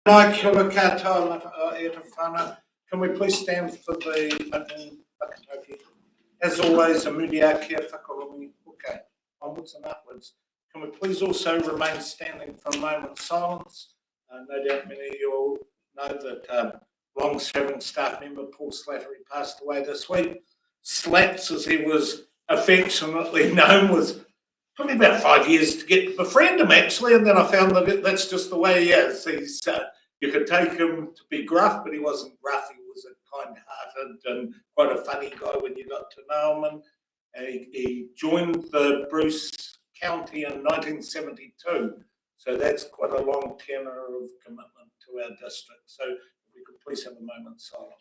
Nā kia ora katoa e te whana. Can we please stand for the opening whakatauki? As always, a mudia kia whakarongi. Okay, onwards and upwards. Can we please also remain standing for a moment's silence? No doubt many of you all know that long-serving staff member Paul Slattery passed away this week. Slats, as he was affectionately known, was took me about 5 years to get to befriend him, actually, and then I found that that's just the way he is. He's you could take him to be gruff, but he wasn't gruff. He was a kind-hearted and quite a funny guy when you got to know him. And he joined the Bruce County in 1972, so that's quite a long tenure of commitment to our district. So if we could please have a moment's silence.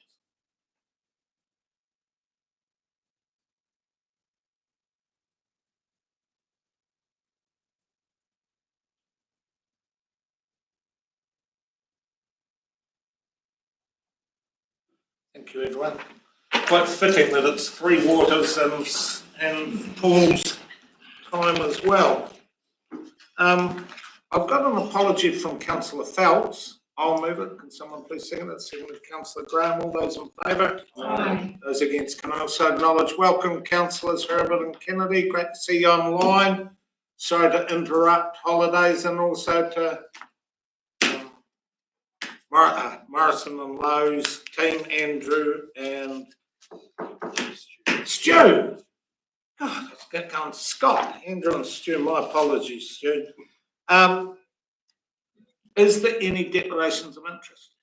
Thank you, everyone. Quite fitting that it's Three Waters and Paul's time as well. I've got an apology from Councillor Phelps. I'll move it. Can someone please second it? Seconded Councillor Graham. All those in favour? Aye. Those against can also acknowledge. Welcome, Councillors Herbert and Kennedy. Great to see you online. Sorry to interrupt holidays, and also to Morrison and Lowe's team, Andrew and Stu. God, let's get going. Scott, Andrew and Stu, my apologies, Stu. Is there any declarations of interest?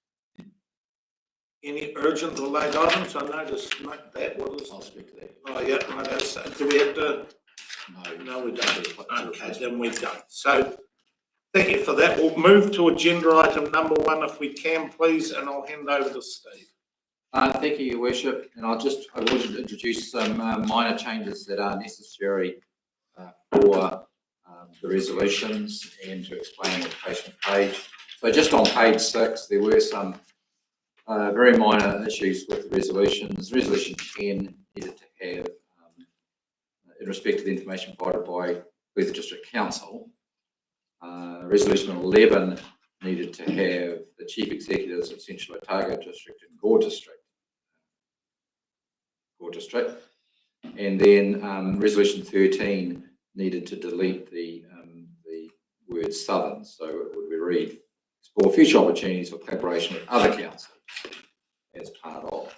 Any urgent or late items? I noticed that. What is? I'll speak to that. Oh, yeah, no, do we have to? No, we don't. Okay, then we don't. So, thank you for that. We'll move to agenda item number 1 if we can, please, and I'll hand over to Steve. Thank you, Your Worship, and I wanted to introduce some minor changes that are necessary for the resolutions and to explain the replacement page. So just on page 6, there were some very minor issues with the resolutions. Resolution 10 needed to have, in respect to the information provided by the District Council, Resolution 11 needed to have the Chief Executives of Central Otago District and Gore District. And then Resolution 13 needed to delete the word Southern, so it would be read, explore future opportunities for collaboration with other councils as part of.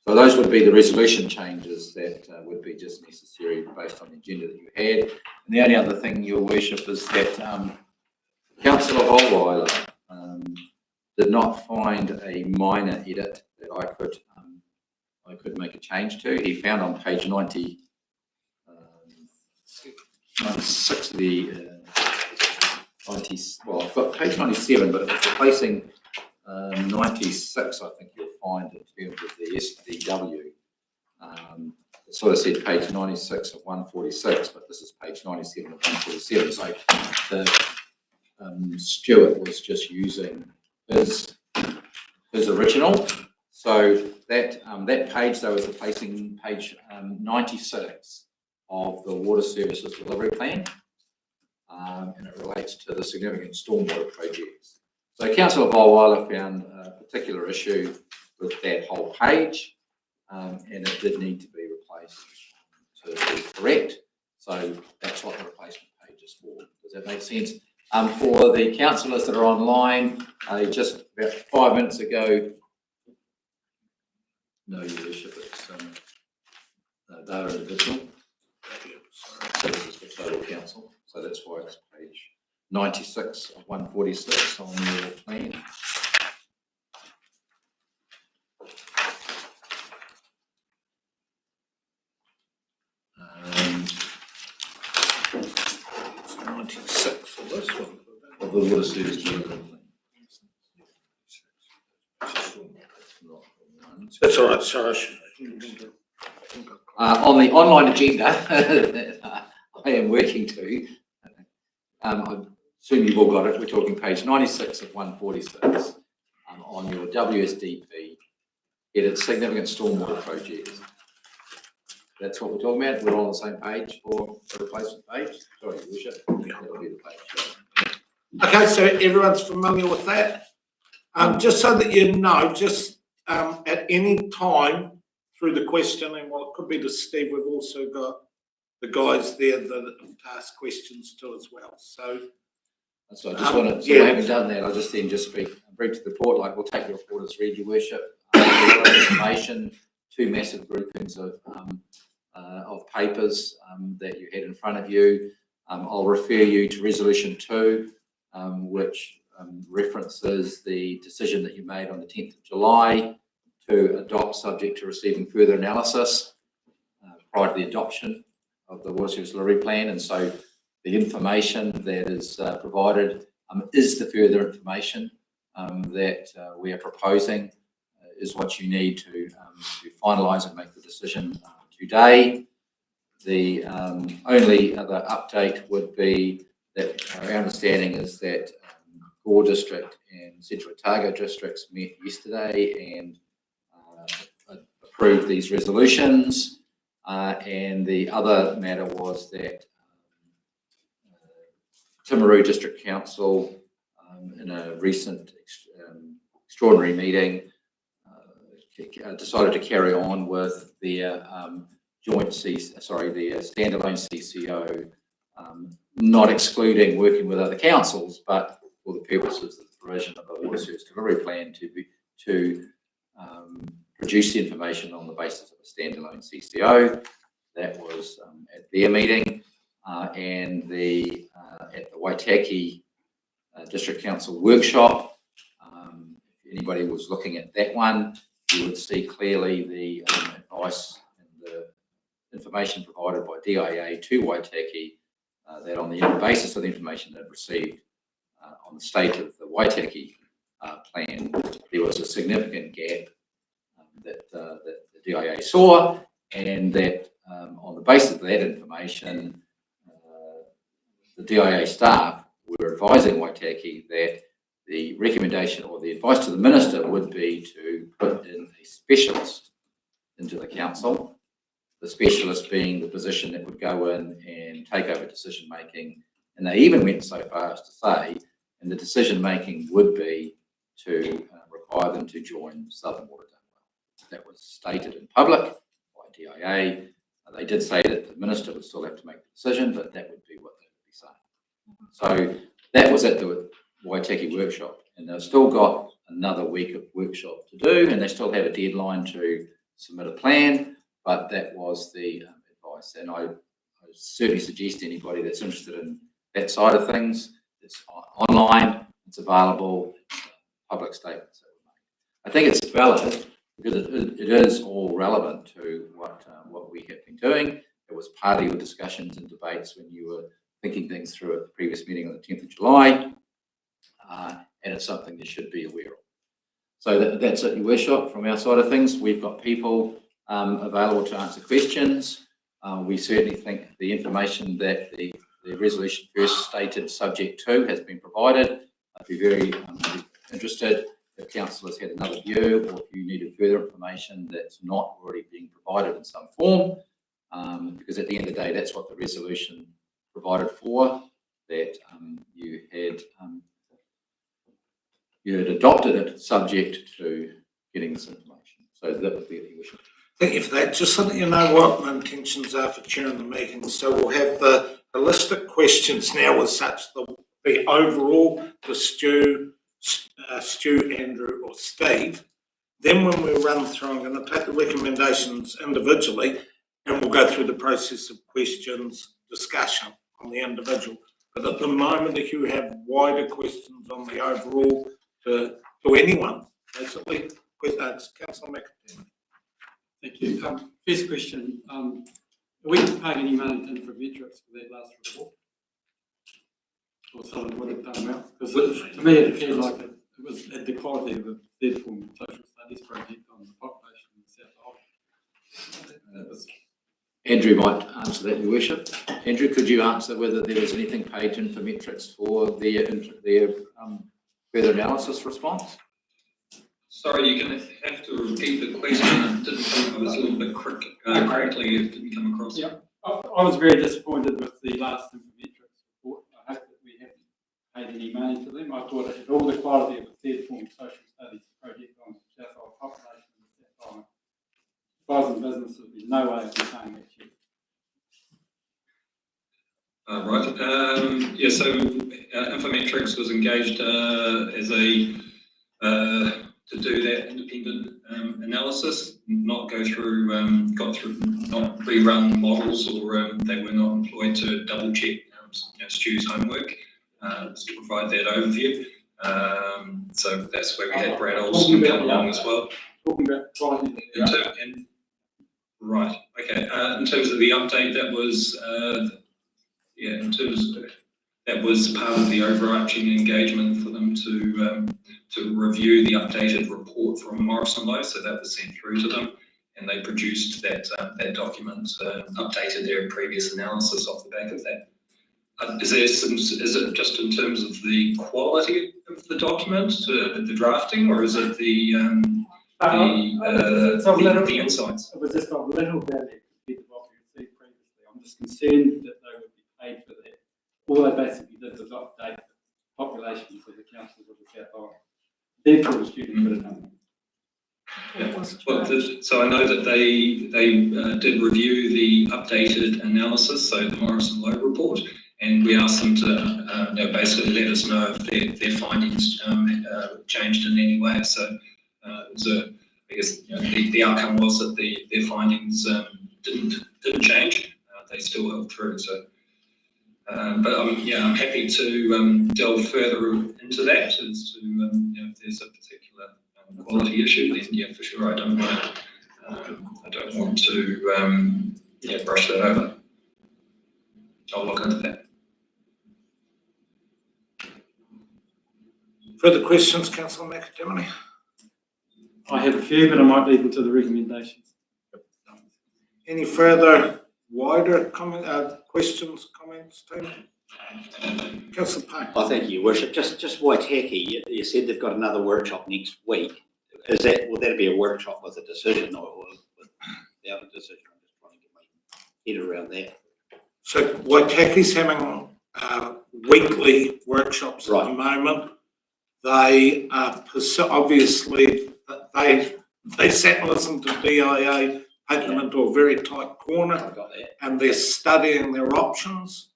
So those would be the resolution changes that would be just necessary based on the agenda that you had. And the only other thing, Your Worship, is that Councillor Holweiler did not find a minor edit that I could make a change to. He found on page 96 of the well, I've got page 97, but it was replacing 96, I think you'll find, in terms of the SDW. It sort of said page 96 of 146, but this is page 97 of 147. So the Stuart was just using his original. So that page, though, is replacing page 96 of the Water Services Delivery Plan, and it relates to the significant stormwater projects. So Councillor Volweiler found a particular issue with that whole page, and it did need to be replaced to be correct. So that's what the replacement page is for. Does that make sense? For the councillors that are online, just about 5 minutes ago, no, Your Worship, it's they're individual. So this is the total council. So that's why it's page 96 of 146 on your plan. It's 96 for this one. Of the Water Service Delivery Plan. That's all right, sorry. On the online agenda I am working to, I assume you've all got it, we're talking page 96 of 146 on your WSDP, edit significant stormwater projects. That's what we're talking about. We're all on the same page for the replacement page. Sorry, Your Worship. That'll be the page. Okay, so everyone's familiar with that? Just so that you know, just at any time through the questioning, well, it could be to Steve, we've also got the guys there that ask questions to as well. So I just wanted, so having done that, I'll just then just speak brief to the report, like we'll take your report as read, your worship, information, 2 massive groupings of papers that you had in front of you. I'll refer you to resolution 2, which references the decision that you made on the 10th of July to adopt subject to receiving further analysis prior to the adoption of the Water Service Delivery Plan. And so the information that is provided is the further information that we are proposing, is what you need to finalise and make the decision today. The only other update would be that our understanding is that Gore District and Central Otago districts met yesterday and approved these resolutions. And the other matter was that Timaru District Council, in a recent extraordinary meeting, decided to carry on with their the standalone CCO, not excluding working with other councils, but for the purposes of the provision of a water service delivery plan to produce the information on the basis of a standalone CCO. That was at their meeting, and at the Waitaki District Council workshop. If anybody was looking at that one, you would see clearly the advice and the information provided by DIA to Waitaki, that on the basis of the information they'd received on the state of the Waitaki plan, there was a significant gap that the DIA saw, and that on the basis of that information, the DIA staff were advising Waitaki that the recommendation or the advice to the minister would be to put in a specialist into the council, the specialist being the position that would go in and take over decision making. And they even went so far as to say, and the decision making would be to require them to join Southern Water Dunwell. That was stated in public by DIA. They did say that the minister would still have to make the decision, but that would be what they would be saying. So that was at the Waitaki workshop, and they've still got another week of workshop to do, and they still have a deadline to submit a plan, but that was the advice. And I certainly suggest to anybody that's interested in that side of things, it's online, it's available, it's public statements that were made. I think it's valid because it is all relevant to what we have been doing. It was part of your discussions and debates when you were thinking things through at the previous meeting on the 10th of July, and it's something you should be aware of. So that's it, your worship. From our side of things, we've got people available to answer questions. We certainly think the information that the resolution first stated subject to has been provided. I'd be very interested if councillors had another view, or if you needed further information that's not already being provided in some form, because at the end of the day, that's what the resolution provided for, that you had adopted it subject to getting this information. So that would be the issue. Thank you for that. Just so that you know what my intentions are for chairing the meeting. So we'll have the list questions now as such. The overall to Stu, Andrew or Steve. Then when we run through, I'm going to take the recommendations individually, and we'll go through the process of questions, discussion on the individual. But at the moment, if you have wider questions on the overall to anyone, basically, Councillor McIntyre. Thank you. First question, are we paying any money to Inframetrics for that last report? Or Southern Water Dunwell? Because to me it appeared like it was at the quality of a third form social studies project on the population in the South Island. Andrew might answer that, your worship. Andrew, could you answer whether there was anything paid to Inframetrics for their further analysis response? Sorry, you're going to have to repeat the question. I didn't think it was a little bit correctly. It didn't come across. Yeah, I was very disappointed with the last Inframetrics report. I hope that we haven't paid any money to them. I thought it had all the quality of a third form social studies project on the South Island population of the South Island. If I was in business, there'd be no way of me saying that check. Right. Yeah, so Infometrics was engaged as a to do that independent analysis, not got through not rerun models, or they were not employed to double check Stu's homework, to provide that overview. So that's where we had Brad Olsen come along as well. Talking about quality. Right. Okay. In terms of the update, that was that was part of the overarching engagement for them to review the updated report from Morrison Lowe. So that was sent through to them, and they produced that document, updated their previous analysis off the back of that. Is it just in terms of the quality of the document, the drafting, or is it the insights? It was just of little value compared to what we received previously. I'm just concerned that they would be paid for that. All they basically did was update the populations of the councils of the South Island. Therefore, the students could have done Yeah. Well, so I know that they did review the updated analysis, so the Morrison Lowe report, and we asked them to basically let us know if their findings changed in any way. So I guess the outcome was that their findings didn't change. They still held through. So. But I'm happy to delve further into that as to if there's a particular quality issue. Then for sure, I don't want to brush that over. I'll look into that. Further questions, Councillor McAdamney? I have a few, but I might leave them to the recommendations. Any further wider questions, comments, team? Councillor Payne. I thank you, Your Worship. Just Waitaki, you said they've got another workshop next week. Will that be a workshop with a decision or without a decision? I'm just trying to get my head around that. So Waitaki's having weekly workshops at the moment. They obviously they sat and listened to DIA, take them into a very tight corner, and they're studying their options.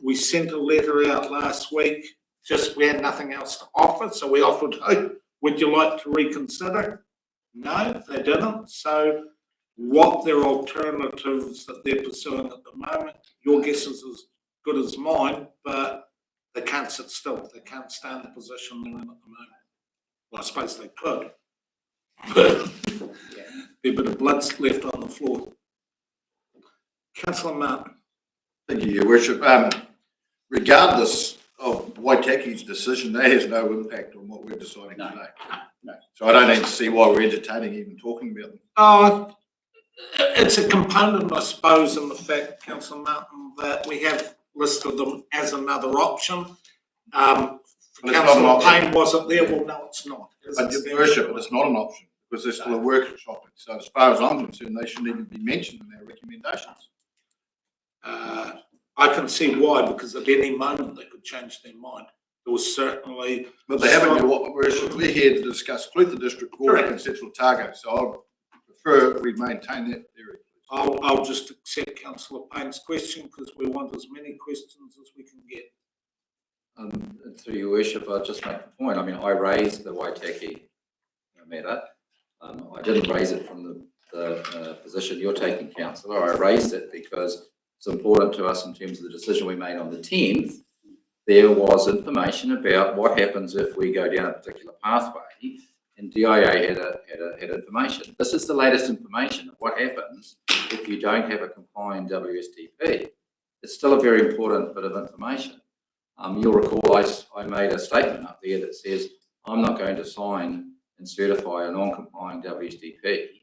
We sent a letter out last week, just we had nothing else to offer, so we offered, hey, would you like to reconsider? No, they didn't. So what their alternatives that they're pursuing at the moment, your guess is as good as mine, but they can't sit still. They can't stay in the position they're in at the moment. Well, I suppose they could, but a bit of blood's left on the floor. Councillor Martin. Thank you, Your Worship. Regardless of Waitaki's decision, that has no impact on what we're deciding today. No. So I don't need to see why we're entertaining even talking about them. It's a component, I suppose, in the fact, Councillor Martin, that we have listed them as another option. Councillor Payne wasn't there. Well, no, it's not. But Your Worship, it's not an option because they're still a workshop. So as far as I'm concerned, they shouldn't even be mentioned in our recommendations. I can see why, because at any moment they could change their mind. There was certainly... But they haven't. We're here to discuss Clutha District Court and Central Otago, so I prefer we maintain that theory. I'll just accept Councillor Payne's question because we want as many questions as we can get. Through Your Worship, I'll just make a point. I mean, I raised the Waitaki matter. I didn't raise it from the position you're taking, Councillor. I raised it because it's important to us in terms of the decision we made on the 10th. There was information about what happens if we go down a particular pathway, and DIA had information. This is the latest information of what happens if you don't have a compliant WSTP. It's still a very important bit of information. You'll recall I made a statement up there that says I'm not going to sign and certify a non-compliant WSTP,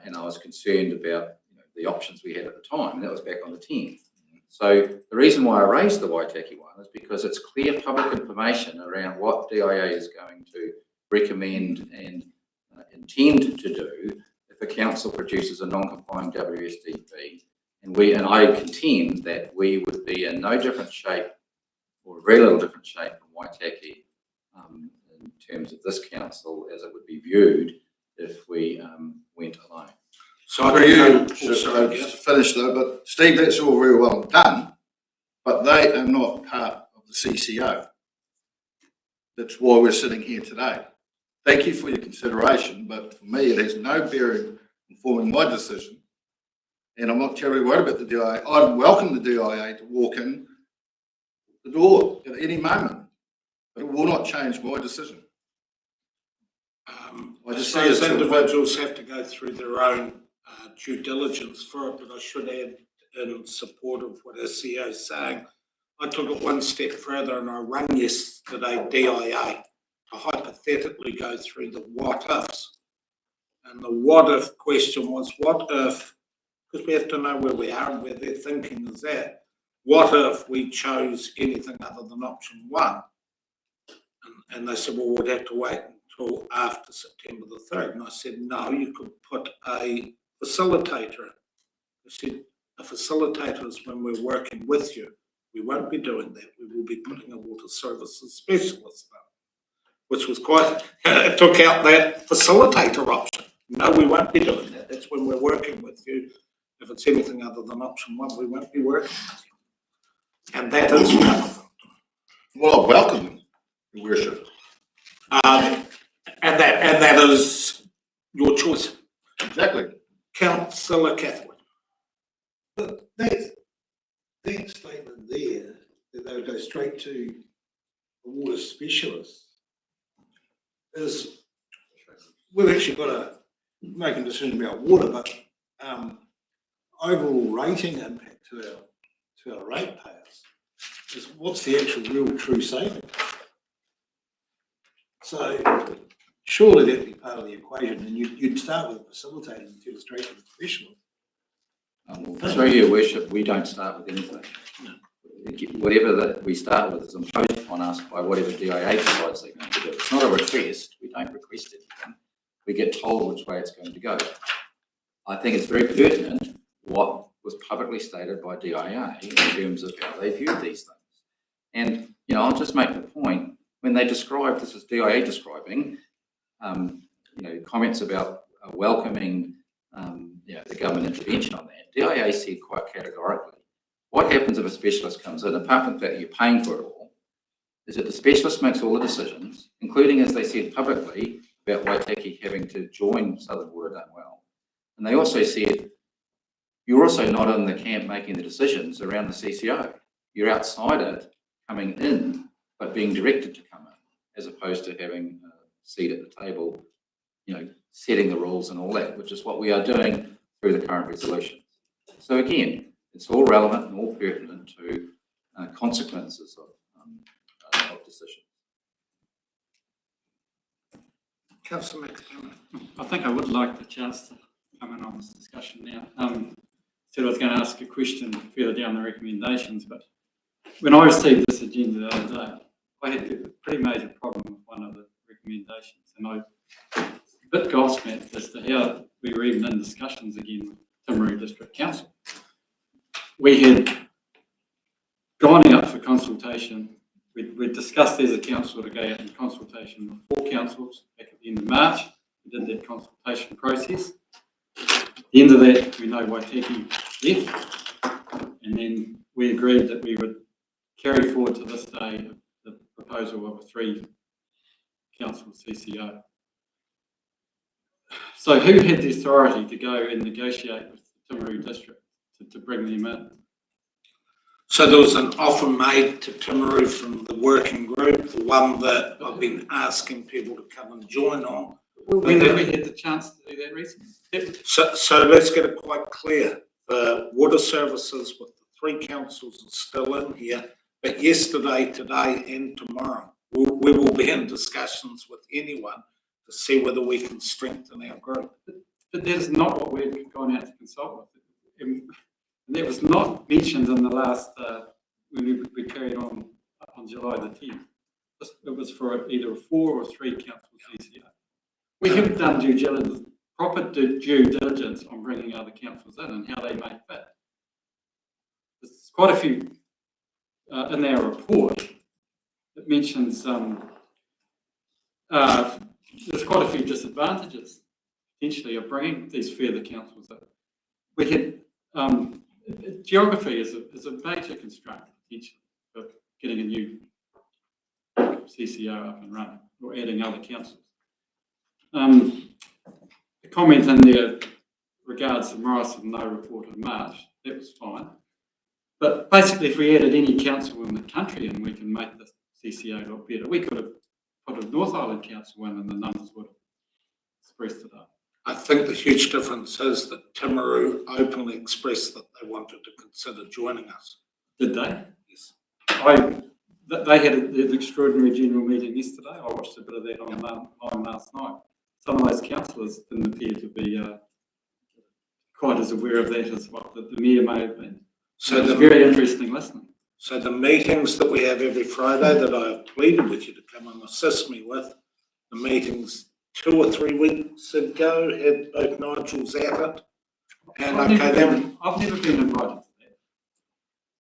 and I was concerned about the options we had at the time, and that was back on the 10th. So the reason why I raised the Waitaki one is because it's clear public information around what DIA is going to recommend and intend to do if a council produces a non-compliant WSTP, and I contend that we would be in no different shape or a very little different shape from Waitaki in terms of this council as it would be viewed if we went alone. So I For think you, just to finish though, but Steve, that's all very well done, but they are not part of the CCO. That's why we're sitting here today. Thank you for your consideration, but for me, it has no bearing in forming my decision. And I'm not terribly worried about the DIA. I'd welcome the DIA to walk in the door at any moment, but it will not change my decision. I just see those it sort of- individuals have to go through their own due diligence for it, but I should add, in support of what our CEO is saying, I took it one step further and I rang yesterday DIA to hypothetically go through the what ifs. And the what if question was, what if, because we have to know where we are and where their thinking is at, what if we chose anything other than option one? And they said, well, we'd have to wait until after September the 3rd. And I said, no, you could put a facilitator in. I said, a facilitator is when we're working with you. We won't be doing that. We will be putting a water services specialist in, which was quite, it took out that facilitator option. No, we won't be doing that. That's when we're working with you. If it's anything other than option one, we won't be working with you. And that is relevant. Well, I welcome them, Your Worship. And that is your choice. Exactly. Councillor Cathwood. But that statement there, that they would go straight to a water specialist, is we've actually got to make a decision about water, but overall rating impact to our ratepayers is what's the actual real true saving. So surely that'd be part of the equation, and you'd start with a facilitator and get it straight to the specialist. Through your worship, we don't start with anything. Whatever that we start with is imposed upon us by whatever DIA provides they're going to do. It's not a request. We don't request anything. We get told which way it's going to go. I think it's very pertinent what was publicly stated by DIA in terms of how they viewed these things. And, I'll just make the point, when they describe, this is DIA describing, comments about welcoming the government intervention on that. DIA said quite categorically, what happens if a specialist comes in, apart from the fact that you're paying for it all, is that the specialist makes all the decisions, including, as they said publicly, about Waitaki having to join Southern Water Done Well. And they also said, you're also not in the camp making the decisions around the CCO. You're outside it, coming in, but being directed to come in, as opposed to having a seat at the table, setting the rules and all that, which is what we are doing through the current resolutions. So again, it's all relevant and all pertinent to consequences of decisions. Councillor McDermott. I think I would like the chance to come in on this discussion now. Said I was going to ask a question further down the recommendations, but when I received this agenda the other day, I had a pretty major problem with one of the recommendations, and I was a bit gobsmacked as to how we were even in discussions again with Timaru District Council. We had gone out for consultation. We discussed as a council to go out in consultation with 4 councils back at the end of March. We did that consultation process. At the end of that, we know Waitaki left, and then we agreed that we would carry forward to this day the proposal of a 3-council CCO. So who had the authority to go and negotiate with the Timaru District to bring them in? So there was an offer made to Timaru from the working group, the one that I've been asking people to come and join on. When have we had the chance to do that recently? So let's get it quite clear. The water services with the 3 councils are still in here, but yesterday, today and tomorrow, we will be in discussions with anyone to see whether we can strengthen our group. But that is not what we've gone out to consult with. And that was not mentioned in the last, when we carried on July the 10th. It was for either a 4 or 3 council CCO. We haven't done proper due diligence on bringing other councils in and how they may fit. There's quite a few in our report it mentions there's quite a few disadvantages potentially of bringing these further councils in. We had geography is a major constraint potentially for getting a new CCO up and running or adding other councils. The comment in there regards the Morrison no report in March, that was fine. But basically, if we added any council in the country and we can make the CCO look better, we could have put a North Island council in and the numbers would have expressed it up. I think the huge difference is that Timaru openly expressed that they wanted to consider joining us. Did they? Yes. They had an extraordinary general meeting yesterday. I watched a bit of that on last night. Some of those councillors didn't appear to be quite as aware of that as what the mayor may have been. So it's very interesting listening. So the meetings that we have every Friday that I have pleaded with you to come and assist me with, the meetings 2 or 3 weeks ago had both Nigels at it. And I've okay, then never been invited to that.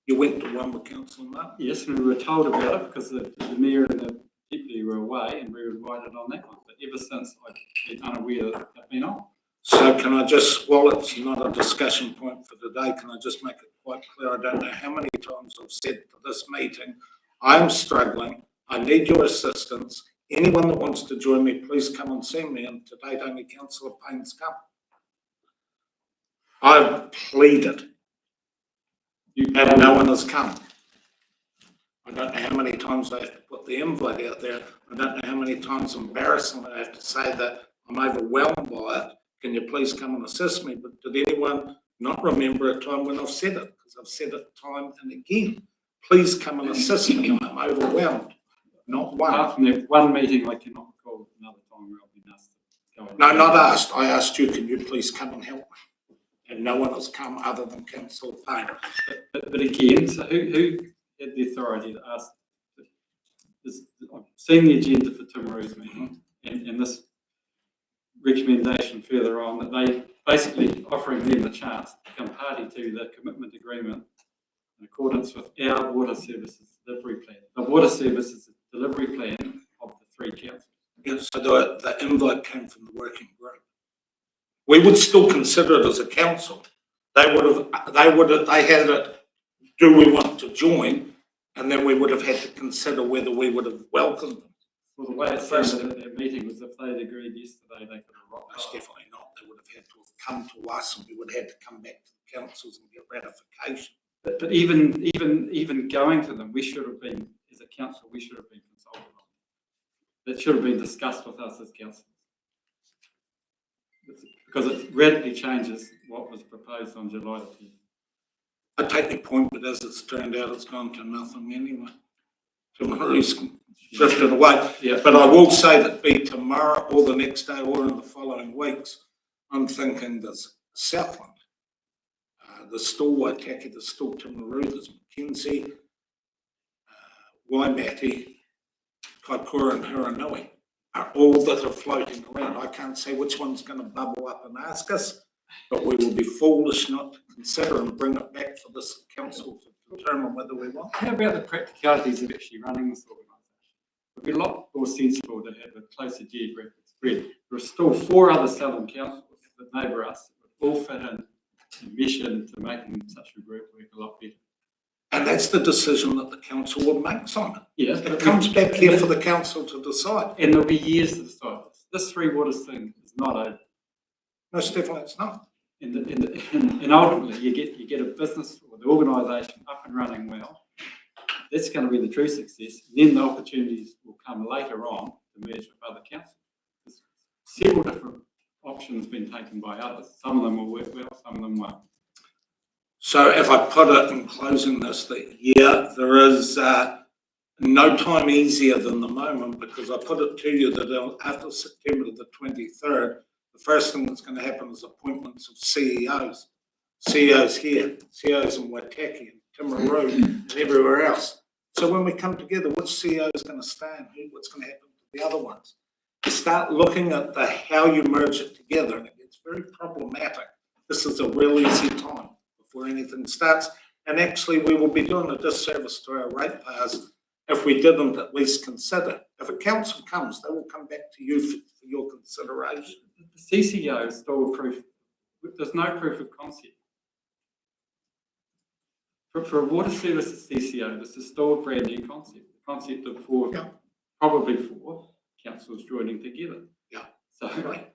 you went to one with Councillor Martin. Yes, we were told about it because the mayor and the deputy were away and we were invited on that one. But ever since, I've been unaware that they've been on. So can I just, while it's not a discussion point for today, can I just make it quite clear? I don't know how many times I've said for this meeting, I'm struggling, I need your assistance. Anyone that wants to join me, please come and see me. And to date, only Councillor Payne's come. I've pleaded, and no one has come. I don't know how many times I have to put the invite out there. I don't know how many times embarrassingly I have to say that I'm overwhelmed by it. Can you please come and assist me? But did anyone not remember a time when I've said it? Because I've said it time and again. Please come and assist me. I'm overwhelmed. Not one. Apart from that one meeting, I cannot recall another time where I've been asked to go. No, not asked. I asked you, can you please come and help me? And no one has come other than Councillor Payne. But again, so who had the authority to ask? I've seen the agenda for Timaru's meeting and this recommendation further on that they basically offering them the chance to become party to the commitment agreement in accordance with our water services delivery plan. The water services delivery plan of the 3 councils. Yes, so the invite came from the working group. We would still consider it as a council. They had it, do we want to join? And then we would have had to consider whether we would have welcomed them. Well, the way it sounded at that meeting was if they had agreed yesterday, they could have rocked Most up. definitely not. They would have had to have come to us and we would have had to come back to the councils and get ratification. But even going to them, we should have been, as a council, we should have been consulted on. That should have been discussed with us as councillors. Because it radically changes what was proposed on July the 10th. I take your point, but as it's turned out, it's gone to nothing anyway. Tomorrow's drifted away. Yeah. But I will say that be tomorrow or the next day or in the following weeks, I'm thinking there's Southland, there's still Waitaki, there's still Timaru, there's Mackenzie, Waimati, Kaikoura and Huranui are all that are floating around. I can't say which one's going to bubble up and ask us, but we will be foolish not to consider and bring it back for this council to determine whether we want. How about the practicalities of actually running this organisation? It would be a lot more sensible to have a closer geographic spread. There are still 4 other southern councils that neighbour us that all fit in and mesh into making such a group work a lot better. And that's the decision that the council will make, Simon. Yes, It comes back here for the council to decide. and there'll be years to decide this. This 3 waters thing is not over. Most definitely it's not. And ultimately, you get a business or the organisation up and running well. That's going to be the true success. And then the opportunities will come later on to merge with other councils. There's several different options been taken by others. Some of them will work well, some of them won't. So if I put it in closing this, that yeah, there is no time easier than the moment, because I put it to you that after September the 23rd, the first thing that's going to happen is appointments of CEOs. CEOs here, CEOs in Waitaki, and Timaru, and everywhere else. So when we come together, which CEO is going to stand? What's going to happen to the other ones? You start looking at how you merge it together, and it gets very problematic. This is a real easy time before anything starts. And actually, we will be doing a disservice to our ratepayers if we didn't at least consider. If a council comes, they will come back to you for your consideration. The CCO is still proof, there's no proof of concept. For a water services CCO, this is still a brand new concept. The concept of probably four councils joining together. Yeah. So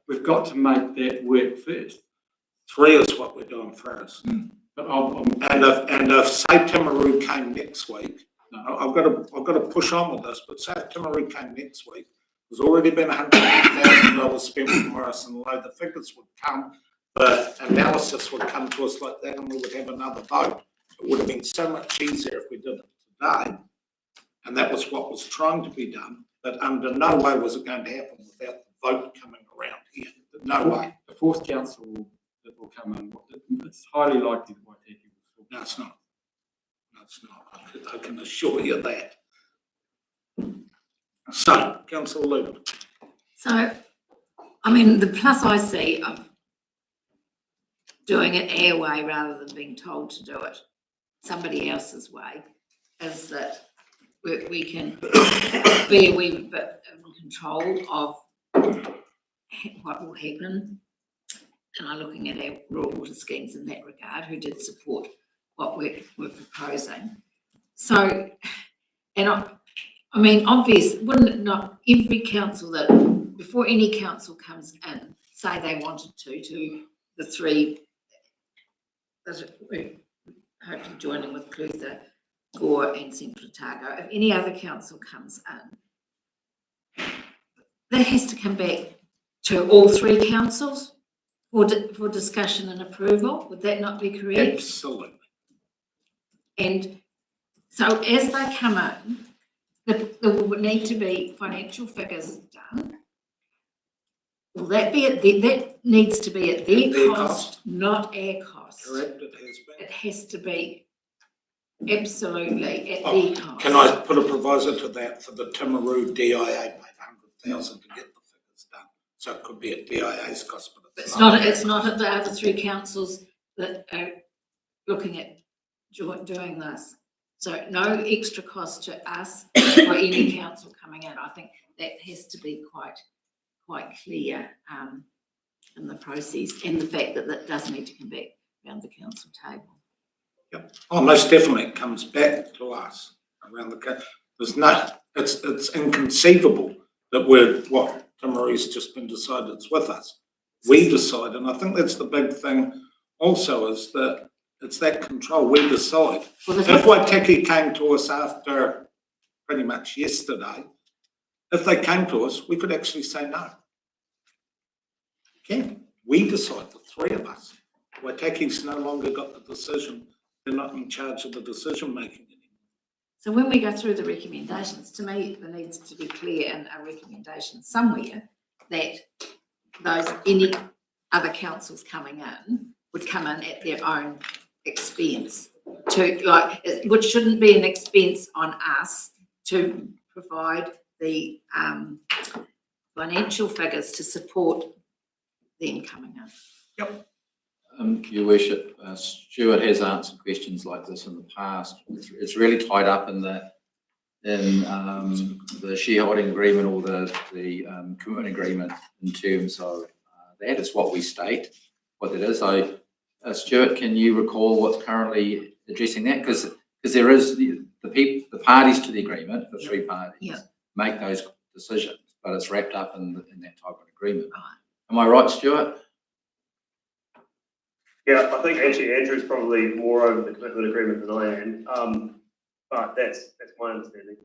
we've got to make that work first. 3 is what we're doing first. But And if say Timaru came next week, no. I've got to push on with this, but say if Timaru came next week, there's already been $150,000 spent with Morrison Low, the figures would come, the analysis would come to us like that, and we would have another vote. It would have been so much easier if we did it today, and that was what was trying to be done, but under no way was it going to happen without the vote coming around here. No way. The fourth council that will come in, it's highly likely that Waitaki will. No, it's not. No, it's not. I can assure you that. So, Councillor Luke. So, I mean, the plus I see of doing it our way rather than being told to do it somebody else's way is that we can be a wee bit in control of what will happen. And I'm looking at our rural water schemes in that regard, who did support what we're proposing. So, and I mean, obvious, wouldn't it not, every council that, before any council comes in, say they wanted to the 3 that we're hopefully joining with Clutha, Gore and Central Otago, if any other council comes in, that has to come back to all 3 councils for discussion and approval. Would that not be correct? Absolutely. And so as they come in, there will need to be financial figures done. Will that be that needs to be at their cost, not our cost. Correct, it has been. It has to be absolutely at their cost. Can I put a proviso to that for the Timaru DIA paid $100,000 to get the figures done? So it could be at DIA's cost, but It's not at the other 3 councils that are looking at doing this. So no extra cost to us for any council coming in. I think that has to be quite clear in the process, and the fact that that does need to come back around the council table. Yep. Oh, most definitely it comes back to us around the there's no, it's inconceivable that what Timaru's just been decided it's with us. We decide, and I think that's the big thing also, is that it's that control. We decide. If Waitaki came to us after pretty much yesterday, if they came to us, we could actually say no. Again, we decide, the 3 of us. Waitaki's no longer got the decision. They're not in charge of the decision making anymore. So when we go through the recommendations, to me, there needs to be clear in a recommendation somewhere that any other councils coming in would come in at their own expense, which shouldn't be an expense on us to provide the financial figures to support them coming in. Yep. Your Worship, Stuart has answered questions like this in the past. It's really tied up in the shareholding agreement or the commitment agreement in terms of that. It's what we state, what it is. So, Stuart, can you recall what's currently addressing that? Because there is the parties to the agreement, the 3 parties, make those decisions, but it's wrapped up in that type of agreement. Right. Am I right, Stuart? Yeah, I think actually Andrew's probably more over the commitment agreement than I am, but that's my understanding.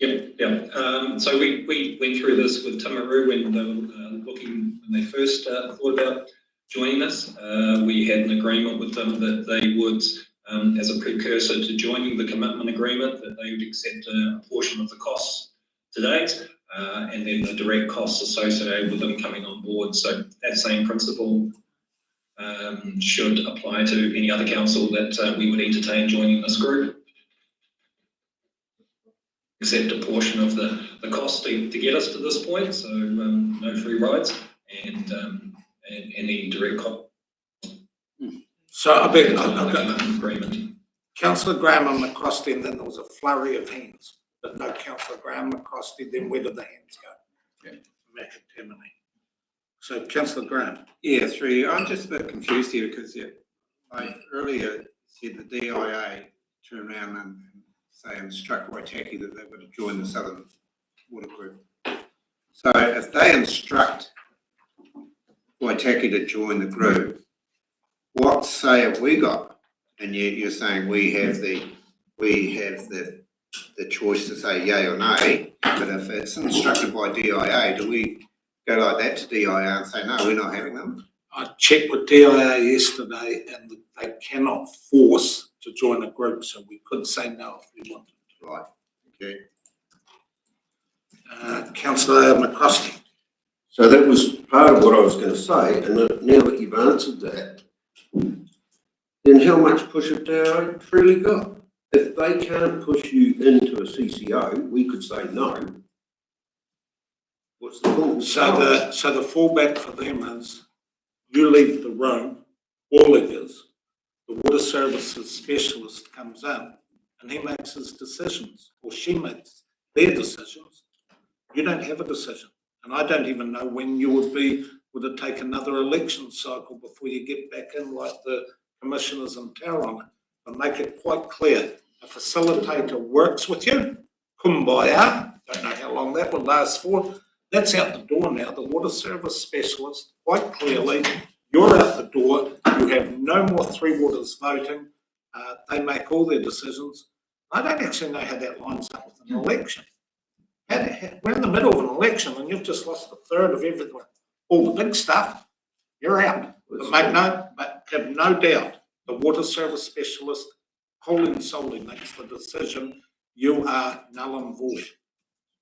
Yeah. So we went through this with Timaru when they were when they first thought about joining us. We had an agreement with them that they would, as a precursor to joining the commitment agreement, that they would accept a portion of the costs to date, and then the direct costs associated with them coming on board. So that same principle should apply to any other council that we would entertain joining this group. Accept a portion of the cost to get us to this point, so no free rides and any direct cost. So I've got agreement. Councillor Graham on the cross, then there was a flurry of hands. but no councillor Graham McCrosty, then where did the hands go? Okay. McAtamney. So councillor Graham. Yeah, through you. I'm just a bit confused here because like earlier said the DIA turn around and say instruct Waitaki that they've got to join the Southern Water Group. So if they instruct Waitaki to join the group, what say have we got? And you're saying we have the choice to say yay or nay, but if it's instructed by DIA, do we go like that to DIA and say, no, we're not having them? I checked with DIA yesterday and they cannot force to join a group, so we could say no if we wanted. Right, okay. Councillor McCrosty. So that was part of what I was going to say, and now that you've answered that, then how much push have DIA truly got? If they can't push you into a CCO, we could say no. What's the point? So the fallback for them is you leave the room, all it is, the water services specialist comes in and he makes his decisions, or she makes their decisions. You don't have a decision. And I don't even know when you would it take another election cycle before you get back in like the commissioners in Tauranga, and make it quite clear. A facilitator works with you, kumbaya, don't know how long that would last for. That's out the door now. The water service specialist, quite clearly, you're out the door. You have no more Three Waters voting. They make all their decisions. I don't actually know how that lines up with an election. We're in the middle of an election and you've just lost a third of everything. All the big stuff, you're out. But have no doubt, the water service specialist wholly and solely makes the decision. You are null and void.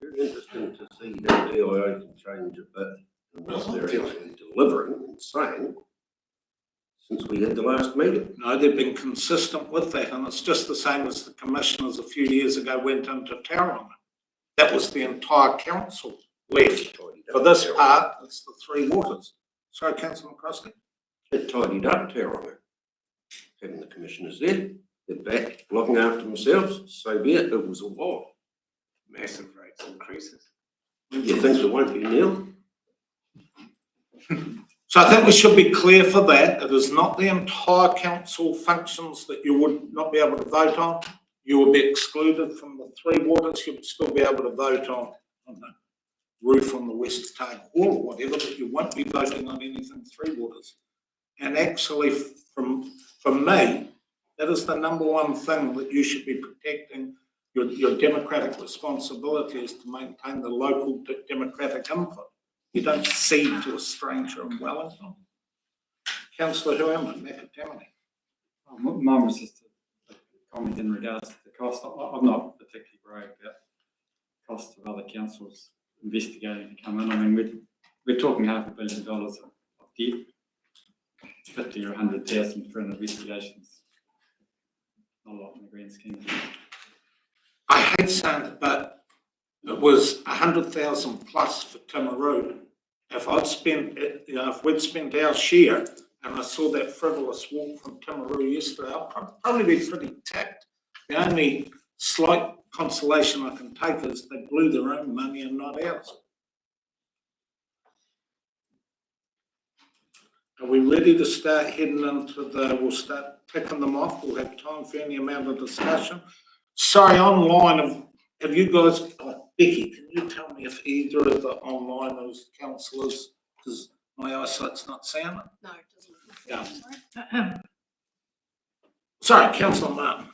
Very interesting to see how DIA can change a bit and what they're actually delivering and saying since we had the last meeting. No, they've been consistent with that, and it's just the same as the commissioners a few years ago went into Tauranga. That was the entire council left. For this part, it's the Three Waters. Sorry, Councillor McCrosty. It tidied up Tauranga. Having the commissioners there, they're back looking after themselves, so be it. It was a while. Massive rates increases. You think there won't be, Neil? So I think we should be clear for that. It is not the entire council functions that you would not be able to vote on. You will be excluded from the Three Waters. You would still be able to vote on, I don't know, roof on the West Table Hall or whatever, but you won't be voting on anything Three Waters. And actually, from me, that is the number one thing that you should be protecting. Your democratic responsibility is to maintain the local democratic input. You don't cede to a stranger in Wellington. Councillor Huema, McAtamney. Mine was just a comment in regards to the cost. I'm not particularly worried about the cost of other councils investigating to come in. I mean, we're talking $500 million of debt, 50 or 100,000 for an investigations. Not a lot in the grand scheme of things. I hate saying it, but it was 100,000 plus for Timaru. If I'd spent, if we'd spent our share, and I saw that frivolous walk from Timaru yesterday, I'll probably be pretty ticked. The only slight consolation I can take is they blew their own money and not ours. Are we ready to start heading into we'll start ticking them off? We'll have time for any amount of discussion. Sorry, online, have you guys, Becky, can you tell me if either of the online councillors, because my eyesight's not sound? No, it doesn't. Yeah. Sorry, Councillor Martin.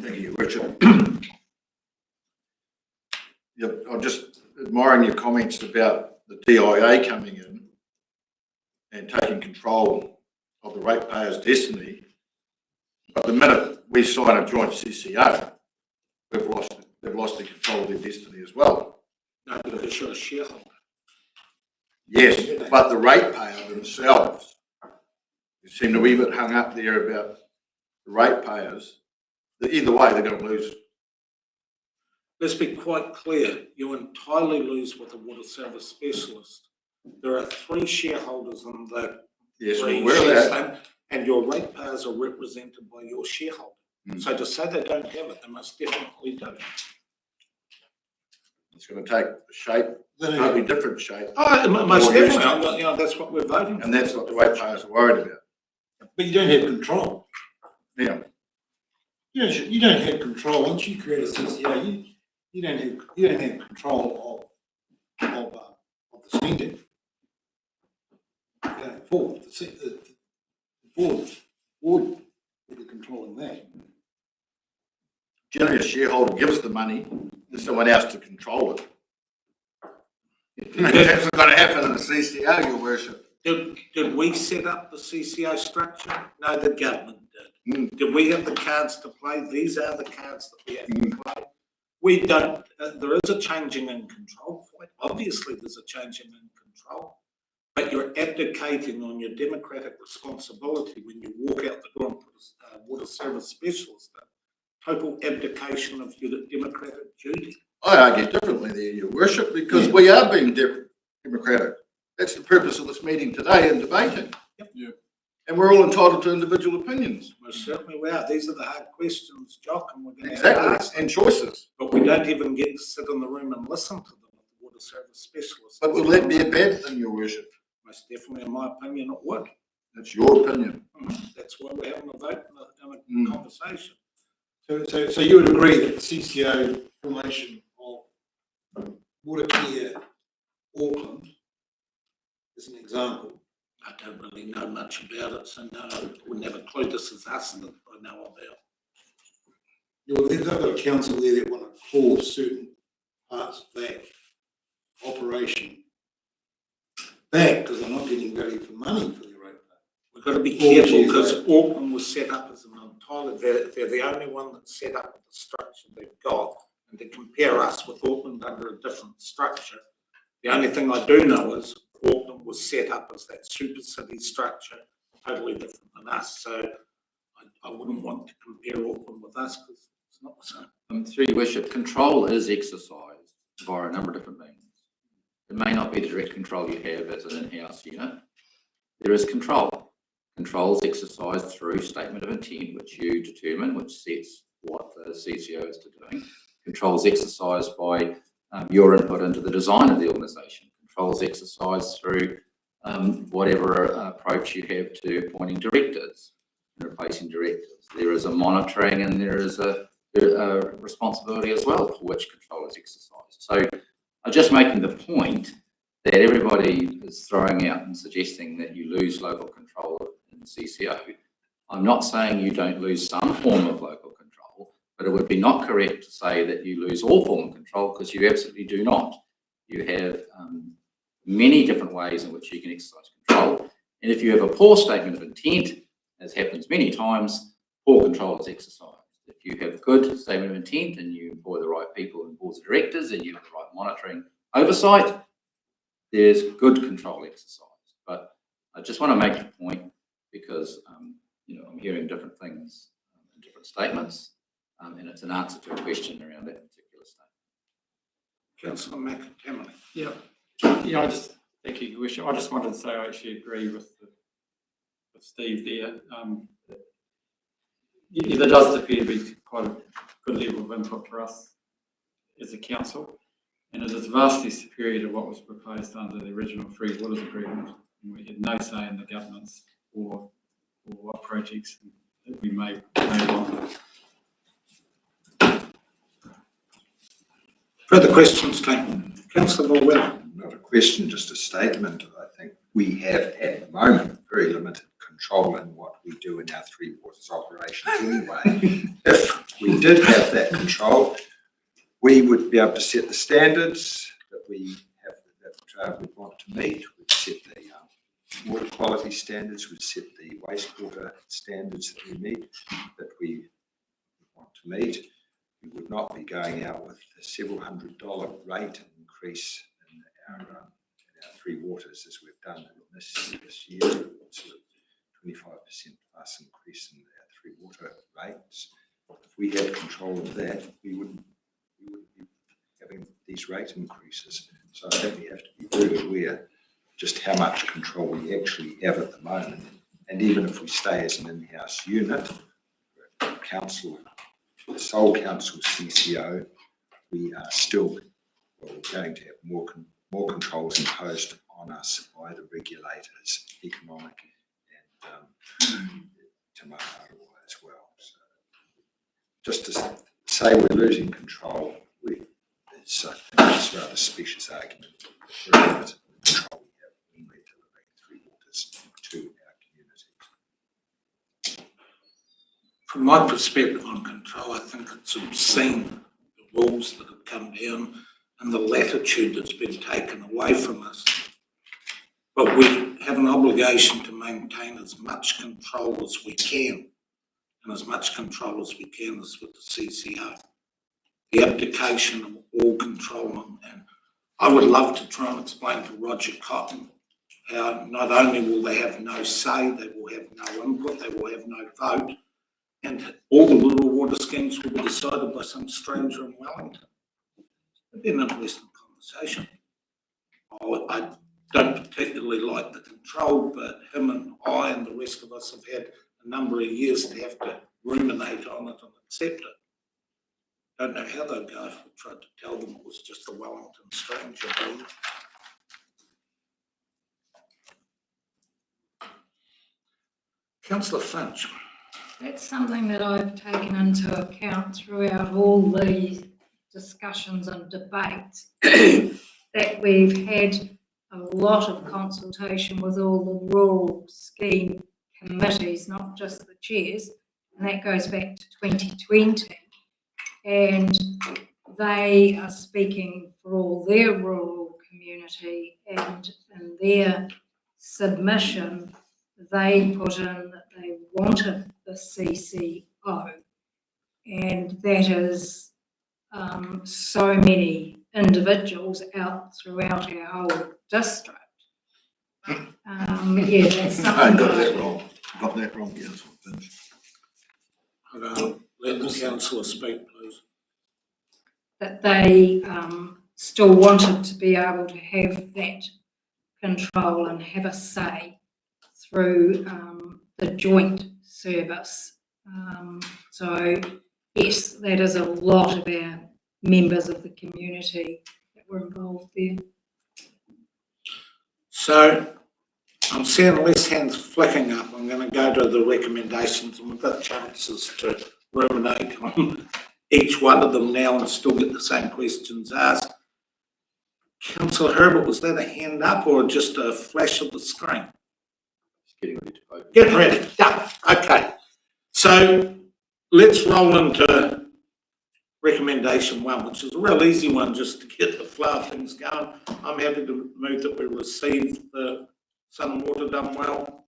Thank you, Richard. Yep, I'm just admiring your comments about the DIA coming in and taking control of the ratepayers' destiny. But the minute we sign a joint CCO, they've lost the control of their destiny as well. No, because you're a shareholder. Yes, but the ratepayer themselves, you seem to be a bit hung up there about the ratepayers. Either way, they're going to lose. Let's be quite clear, you entirely lose with a water service specialist. There are 3 shareholders in the Yes, three we're shares that. thing, and your ratepayers are represented by your shareholder. So to say they don't have it, they must definitely do. It's going to take a shape, totally different shape, Oh, most definitely, you know, that's what we're voting for. and that's what the ratepayers are worried about. But you don't have control. Yeah. You don't have control. Once you create a CCO, you don't have control of the spending. Going forward, the board will be controlling that. Generally, a shareholder gives the money to someone else to control it. That's not going to happen in a CCO, your worship. Did we set up the CCO structure? No, the government did. Did we have the cards to play? These are the cards that we have to play. We don't, there is a changing in control. Quite obviously, there's a changing in control. But you're abdicating on your democratic responsibility when you walk out the door and put a water service specialist in. Total abdication of your democratic duty. I argue differently there, your worship, because we are being democratic. That's the purpose of this meeting today and debating. Yep. Yeah. And we're all entitled to individual opinions. Most certainly we are. These are the hard questions, Jock, and we're going to Exactly, ask them. and choices. But we don't even get to sit in the room and listen to them, the water service specialists. But will that be a bad thing, your worship? Most definitely, in my opinion, it would. That's your opinion. That's why we're having a vote and a conversation. So you would agree that the CCO formation of Water Care Auckland is an example? I don't really know much about it, so no, I wouldn't have a clue. This is us that I know about. Well, they've got a council there that want to claw certain parts of that operation back because they're not getting value for money for their ratepayer. We've got to be careful because Auckland was set up as an entirely, they're the only one that's set up with the structure they've got. And to compare us with Auckland under a different structure, the only thing I do know is Auckland was set up as that super city structure, totally different than us. So I wouldn't want to compare Auckland with us because it's not the same. Through your worship, control is exercised via a number of different means. It may not be the direct control you have as an in-house unit. There is control. Control is exercised through statement of intent, which you determine, which sets what the CCO is doing. Control is exercised by your input into the design of the organisation. Control is exercised through whatever approach you have to appointing directors and replacing directors. There is a monitoring and there is a responsibility as well for which control is exercised. So I'm just making the point that everybody is throwing out and suggesting that you lose local control in CCO. I'm not saying you don't lose some form of local control, but it would be not correct to say that you lose all form of control because you absolutely do not. You have many different ways in which you can exercise control. And if you have a poor statement of intent, as happens many times, poor control is exercised. If you have good statement of intent and you employ the right people in boards of directors and you have the right monitoring oversight, there's good control exercise. But I just want to make the point because I'm hearing different things in different statements, and it's an answer to a question around that particular statement. Councillor McTammany. Yeah, thank you, Your Worship. I just wanted to say I actually agree with Steve there. There does appear to be quite a good level of input for us as a council, and it is vastly superior to what was proposed under the original Free Waters Agreement. And we had no say in the governance or what projects that we may want. Further questions, Clayton? Councillor Will. Not a question, just a statement. I think we have at the moment very limited control in what we do in our Three Waters operations anyway. If we did have that control, we would be able to set the standards that we have that we want to meet. We'd set the water quality standards, we'd set the wastewater standards that we meet, that we want to meet. We would not be going out with a several $100 rate increase in our Three Waters as we've done this year. It's a 25% plus increase in our Three Water rates. If we had control of that, we wouldn't be having these rate increases. So I think we have to be very aware just how much control we actually have at the moment. And even if we stay as an in-house unit, council, the sole council CCO, we are still well, we're going to have more controls imposed on us by the regulators, economic and tomato as well. So just to say we're losing control is rather a specious argument. The very limited control we have when we're delivering Three Waters to our communities. From my perspective on control, I think it's obscene, the rules that have come down and the latitude that's been taken away from us. But we have an obligation to maintain as much control as we can, and as much control as we can is with the CCO. The abdication of all control, and I would love to try and explain to Roger Cotton how not only will they have no say, they will have no input, they will have no vote, and all the little water schemes will be decided by some stranger in Wellington. It'd be an interesting conversation. I don't particularly like the control, but him and I and the rest of us have had a number of years to have to ruminate on it and accept it. Don't know how they'd go if we tried to tell them it was just a Wellington stranger. Councillor Finch. That's something that I've taken into account throughout all the discussions and debates, that we've had a lot of consultation with all the rural scheme committees, not just the chairs, and that goes back to 2020. And they are speaking for all their rural community, and in their submission, they put in that they wanted the CCO, and that is so many individuals out throughout our whole district. Yeah, that's something. I got that wrong. Got that wrong, yes. Let the councillor speak, please. That they still wanted to be able to have that control and have a say through the joint service. So yes, that is a lot of our members of the community that were involved there. So I'm seeing less hands flicking up. I'm going to go to the recommendations, and we've got chances to ruminate on each one of them now and still get the same questions asked. Councillor Herbert, was that a hand up or just a flash of the screen? Getting ready to vote. Getting ready. Done. Okay. So let's roll into recommendation 1, which is a real easy one just to get the flow of things going. I'm happy to move that we receive the Sun and Water done well.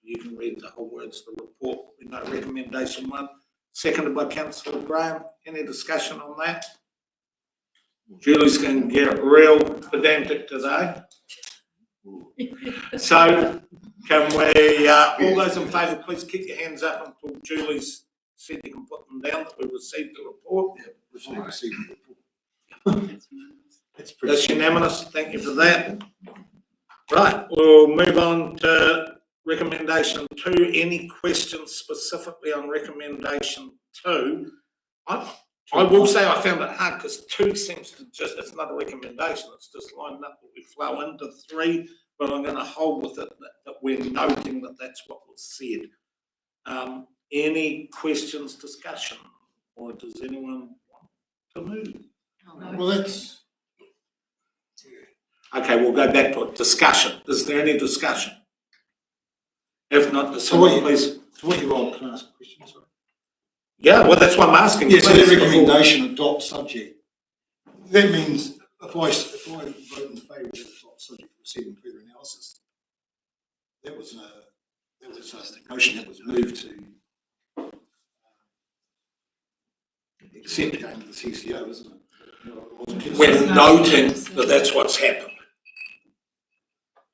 You can read the whole words of the report. We know recommendation 1. Seconded by Councillor Graham. Any discussion on that? Julie's going to get real pedantic today. So can we, all those in favour, please keep your hands up until Julie's said you can put them down that we received the report. Yeah, received the report. That's unanimous. Thank you for that. Right, we'll move on to recommendation 2. Any questions specifically on recommendation 2? I will say I found it hard because 2 seems to just, it's not a recommendation, it's just lining up what we flow into 3, but I'm going to hold with it that we're noting that that's what was said. Any questions, discussion, or does anyone want to move? Well, that's. Okay, we'll go back to it. Discussion. Is there any discussion? If not, So what please. you want, can I ask a question? Sorry. Yeah, well, that's what I'm asking. Yes, so Please, that recommendation adopt subject. That means if I vote in favour of adopt subject for receiving further analysis, that was a motion that was moved to accept going to the CCO, isn't it? we're noting that that's what's happened.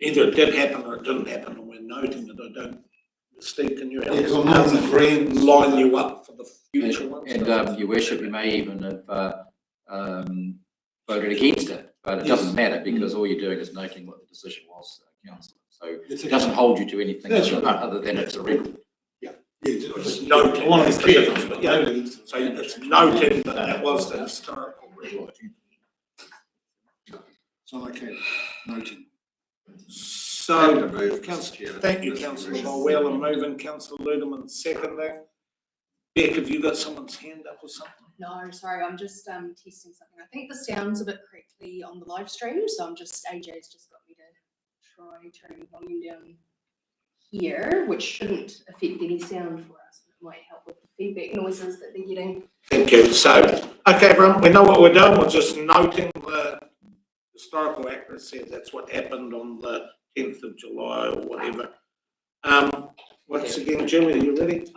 Either it did happen or it didn't happen, and we're noting that. I don't. Steve, can you help Yeah, I'm not in agreement. line you up for the future ones? And Your Worship, you may even have voted against it, but it doesn't matter because all you're doing is noting what the decision was, Councillor. So it doesn't hold you to anything other than it's a record. Yeah, It's noting. I want to be clear. But yeah, so it's noting that that was the historical record. So, okay, noting. So, Move, Councillor, Chair. thank you, Councillor Whelan moving, Councillor Ludeman seconding. Beck, have you got someone's hand up or something? No, sorry, I'm just testing something. I think the sound's a bit crinkly on the live stream, so AJ's just got me to try turning the volume down here, which shouldn't affect any sound for us, but it might help with the feedback noises that they're getting. Thank you. So, okay, everyone, we know what we're doing. We're just noting the historical accuracy. That's what happened on the 10th of July or whatever. Once again, Julie, are you ready?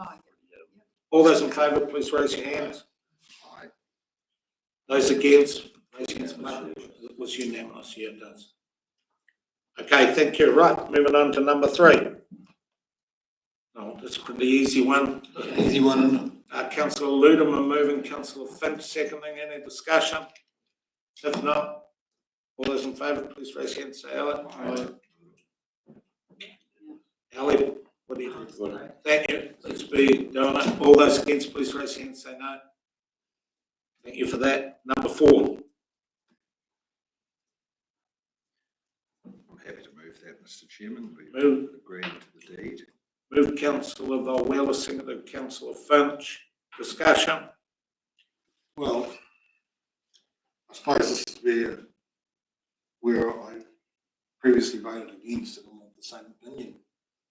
All those in favour, please raise your hands. Aye. Those against, raise your hands. It was unanimous, yeah, it does. Okay, thank you. Right, moving on to number 3. Oh, that's a pretty easy one. Easy one. Councillor Ludeman moving, Councillor Finch seconding. Any discussion? If not, all those in favour, please raise your hand. Say aye. Aye. Ali, what do you think? Thank you. Let's be doing it. All those against, please raise your hand. Say no. Thank you for that. Number 4. I'm happy to move that, Mr. Chairman. We Move. agreeing to the deed. Move Councillor Volwella, seconded Councillor Finch. Discussion. Well, I suppose this is where I previously voted against it and have the same opinion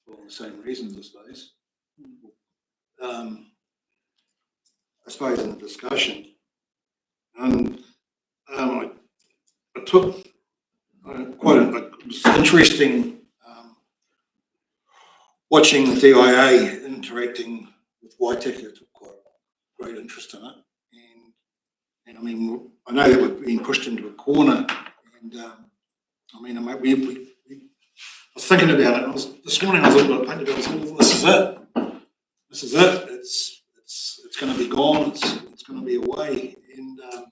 for all the same reasons, I suppose. I suppose in the discussion, and I took quite it was interesting watching the DIA interacting with Waiteki. I took quite great interest in it, and I mean, I know that we've been pushed into a corner, and I mean, I was thinking about it. This morning I was looking at painted. I was thinking, this is it. This is it. It's going to be gone. It's going to be away. And I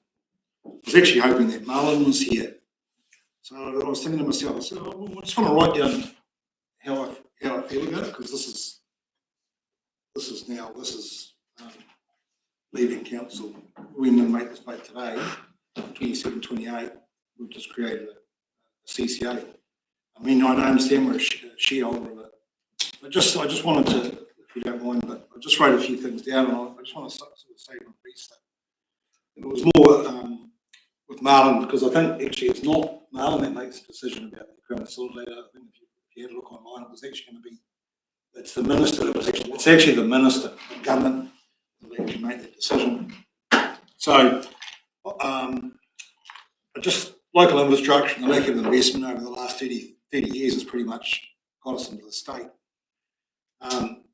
was actually hoping that Marlon was here. So I was thinking to myself, I said, I just want to write down how I feel about it, because this is leaving council. When we make this vote today, 27, 28, we've just created a CCA. I mean, I understand we're a shareholder of it. I just wanted to, if you don't mind, but I just wrote a few things down, and I just want to sort of say my piece. It was more with Marlon, because I think actually it's not Marlon that makes the decision about the criminal facilitator. I think if you had a look online, it was actually going to be, it's the minister. It's actually the minister, the government, that actually made that decision. So, just local infrastructure and the lack of investment over the last 30 years has pretty much got us into the state. And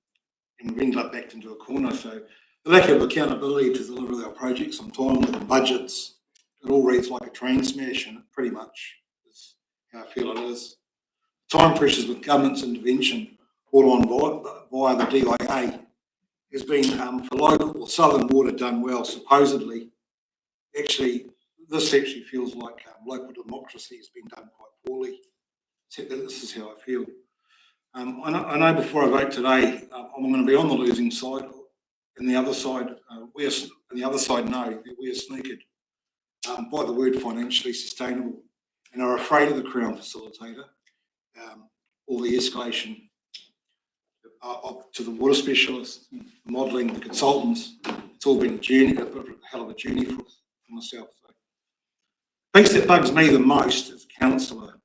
we've ended up backed into a corner. So the lack of accountability to deliver our projects on time with the budgets, it all reads like a train smash, and it pretty much is how I feel it is. Time pressures with government's intervention brought on via the DIA has been for local or Southern Water done well, supposedly. Actually, this actually feels like local democracy has been done quite poorly. This is how I feel. I know before I vote today, I'm going to be on the losing side, and the other side, know that we are sneakered by the word financially sustainable, and are afraid of the Crown facilitator or the escalation to the water specialists, modelling, the consultants. It's all been a journey, a hell of a journey for myself. So, the piece that bugs me the most as a councillor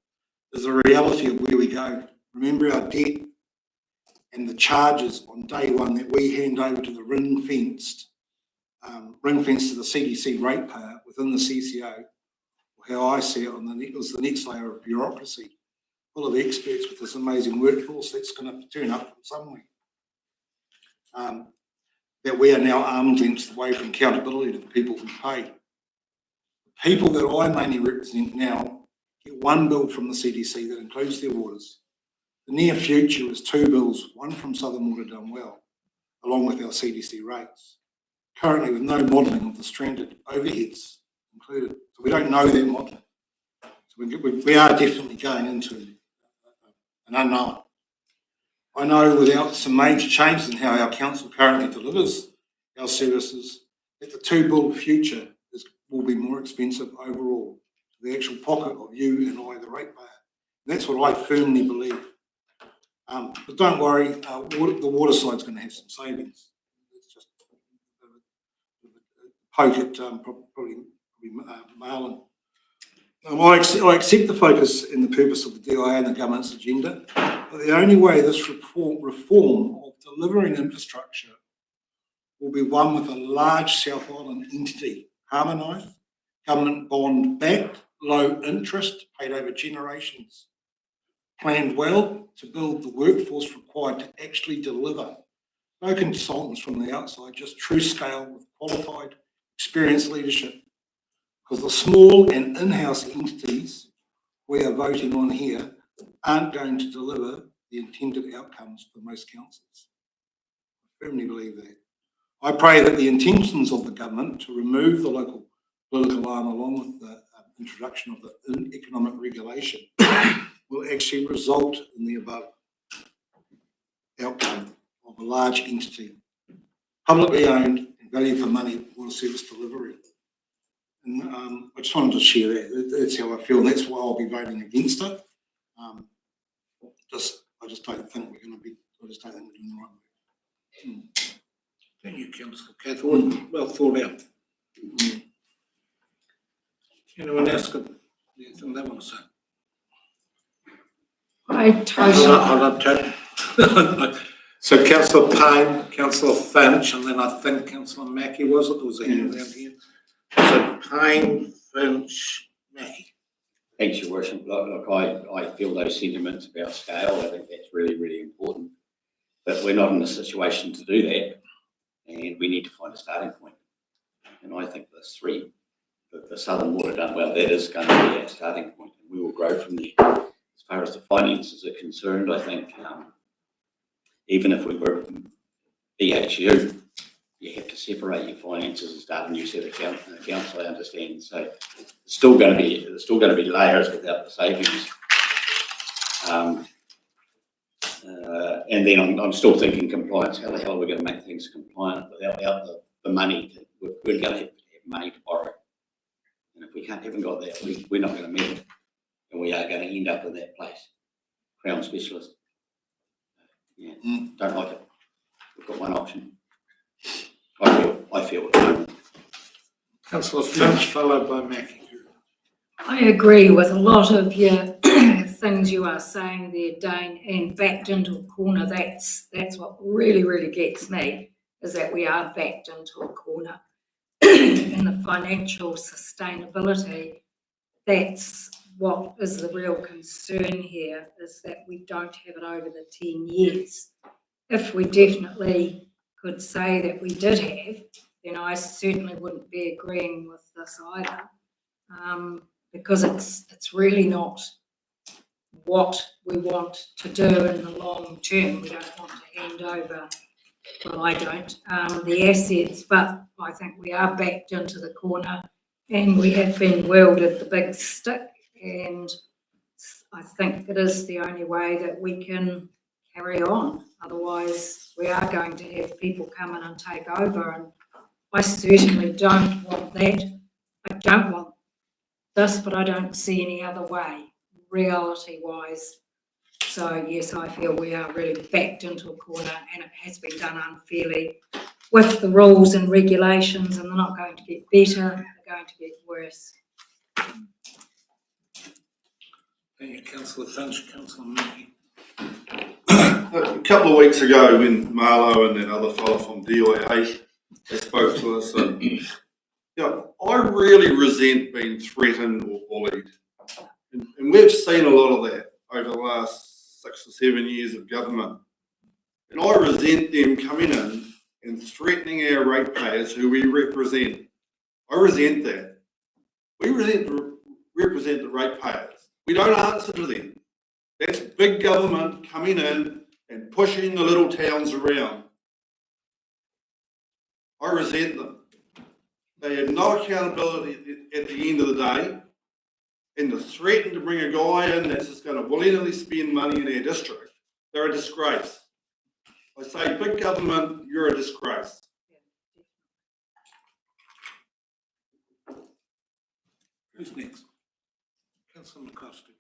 is the reality of where we go. Remember our debt and the charges on day one that we hand over to the ring-fenced to the CDC ratepayer within the CCO, or how I see it, it was the next layer of bureaucracy, full of experts with this amazing workforce that's going to turn up from somewhere. That we are now arm's length away from accountability to the people who pay. The people that I mainly represent now get one bill from the CDC that includes their waters. The near future is 2 bills, one from Southern Water done well, along with our CDC rates. Currently with no modelling of the stranded overheads included. So we don't know that modelling. So we are definitely going into an unknown. I know without some major changes in how our council currently delivers our services, that the 2 bill future will be more expensive overall to the actual pocket of you and I, the ratepayer. That's what I firmly believe. But don't worry, the water side's going to have some savings. It's just poke at probably Marlin. I accept the focus and the purpose of the DIA and the government's agenda, but the only way this reform of delivering infrastructure will be one with a large South Island entity, harmonised, government bond backed, low interest, paid over generations, planned well to build the workforce required to actually deliver. No consultants from the outside, just true scale with qualified, experienced leadership. Because the small and in-house entities we are voting on here aren't going to deliver the intended outcomes for most councils. I firmly believe that. I pray that the intentions of the government to remove the local political arm along with the introduction of the economic regulation will actually result in the above outcome of a large entity, publicly owned and value for money water service delivery. And I just wanted to share that. That's how I feel. That's why I'll be voting against it. I just don't think we're going to be. I just don't think we're doing the right way. Thank you, Councillor Cathwood. Well thought out. Anyone else got anything they want to say? I totally. Hold on. So Councillor Payne, Councillor Finch, and then I think Councillor Mackie was it? There was a hand down here. So Payne, Finch, Mackie. Thanks, Your Worship. Look, I feel those sentiments about scale. I think that's really, really important. But we're not in a situation to do that, and we need to find a starting point. And I think the Southern Water done well, that is going to be our starting point, and we will grow from there. As far as the finances are concerned, I think even if we were BHU, you have to separate your finances and start a new set of accounts, I understand. So there's still going to be layers without the savings. And then I'm still thinking compliance. How the hell are we going to make things compliant without the money? We're going to have money to borrow. And if we haven't got that, we're not going to meet it. And we are going to end up in that place. Crown specialist. Yeah, don't like it. We've got one option. I feel at the moment. Councillor Finch, followed by Mackie. I agree with a lot of your things you are saying there, Dane, and backed into a corner. That's what really, really gets me, is that we are backed into a corner. And the financial sustainability, that's what is the real concern here, is that we don't have it over the 10 years. If we definitely could say that we did have, then I certainly wouldn't be agreeing with this either, because it's really not what we want to do in the long term. We don't want to hand over, well, I don't, the assets, but I think we are backed into the corner and we have been wielded the big stick, and I think it is the only way that we can carry on. Otherwise, we are going to have people come in and take over, and I certainly don't want that. I don't want this, but I don't see any other way, reality-wise. So, yes, I feel we are really backed into a corner, and it has been done unfairly with the rules and regulations, and they're not going to get better, they're going to get worse. Thank you, Councillor Finch. Councillor Mackie. A couple of weeks ago, when Marlo and that other fellow from DIA they spoke to us, and I really resent being threatened or bullied, and we've seen a lot of that over the last 6 or 7 years of government. And I resent them coming in and threatening our ratepayers who we represent. I resent that. We represent the ratepayers. We don't answer to them. That's big government coming in and pushing the little towns around. I resent them. They have no accountability at the end of the day, and to threaten to bring a guy in that's just going to willy-nilly spend money in our district, they're a disgrace. I say, big government, you're a disgrace. Who's next? Councillor McCoskey.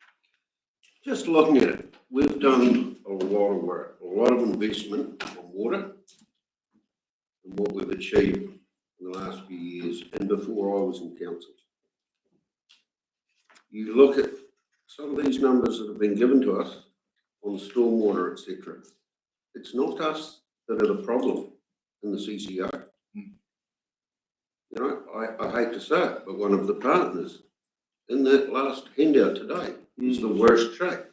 Just looking at it, we've done a lot of work, a lot of investment on water and what we've achieved in the last few years and before I was in council. You look at some of these numbers that have been given to us on stormwater, etc. It's not us that are the problem in the CCO. You know, I hate to say it, but one of the partners in that last handout today is the worst track.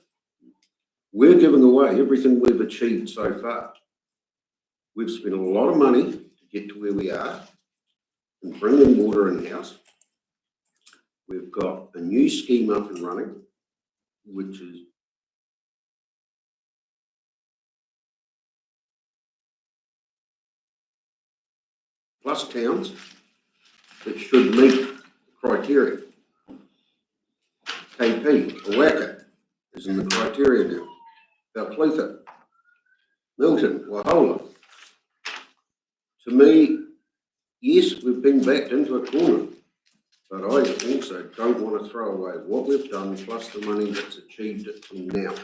We're giving away everything we've achieved so far. We've spent a lot of money to get to where we are and bring in water in-house. We've got a new scheme up and running, which is plus towns that should meet criteria. KP, Awaka is in the criteria now. Balclutha, Milton, Wahola. To me, yes, we've been backed into a corner, but I also don't want to throw away what we've done plus the money that's achieved it till now.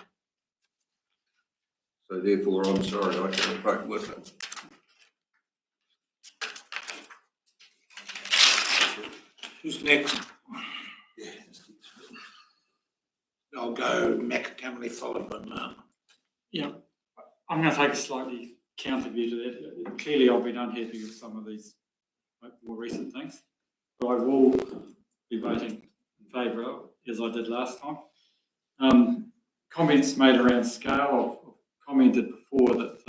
So therefore, I'm sorry, I can't vote with it. Who's next? I'll go McAtamley followed by Mark. Yeah, I'm going to take a slightly counter view to that. Clearly, I've been unhappy with some of these more recent things, but I will be voting in favour of, as I did last time. Comments made around scale. I've commented before that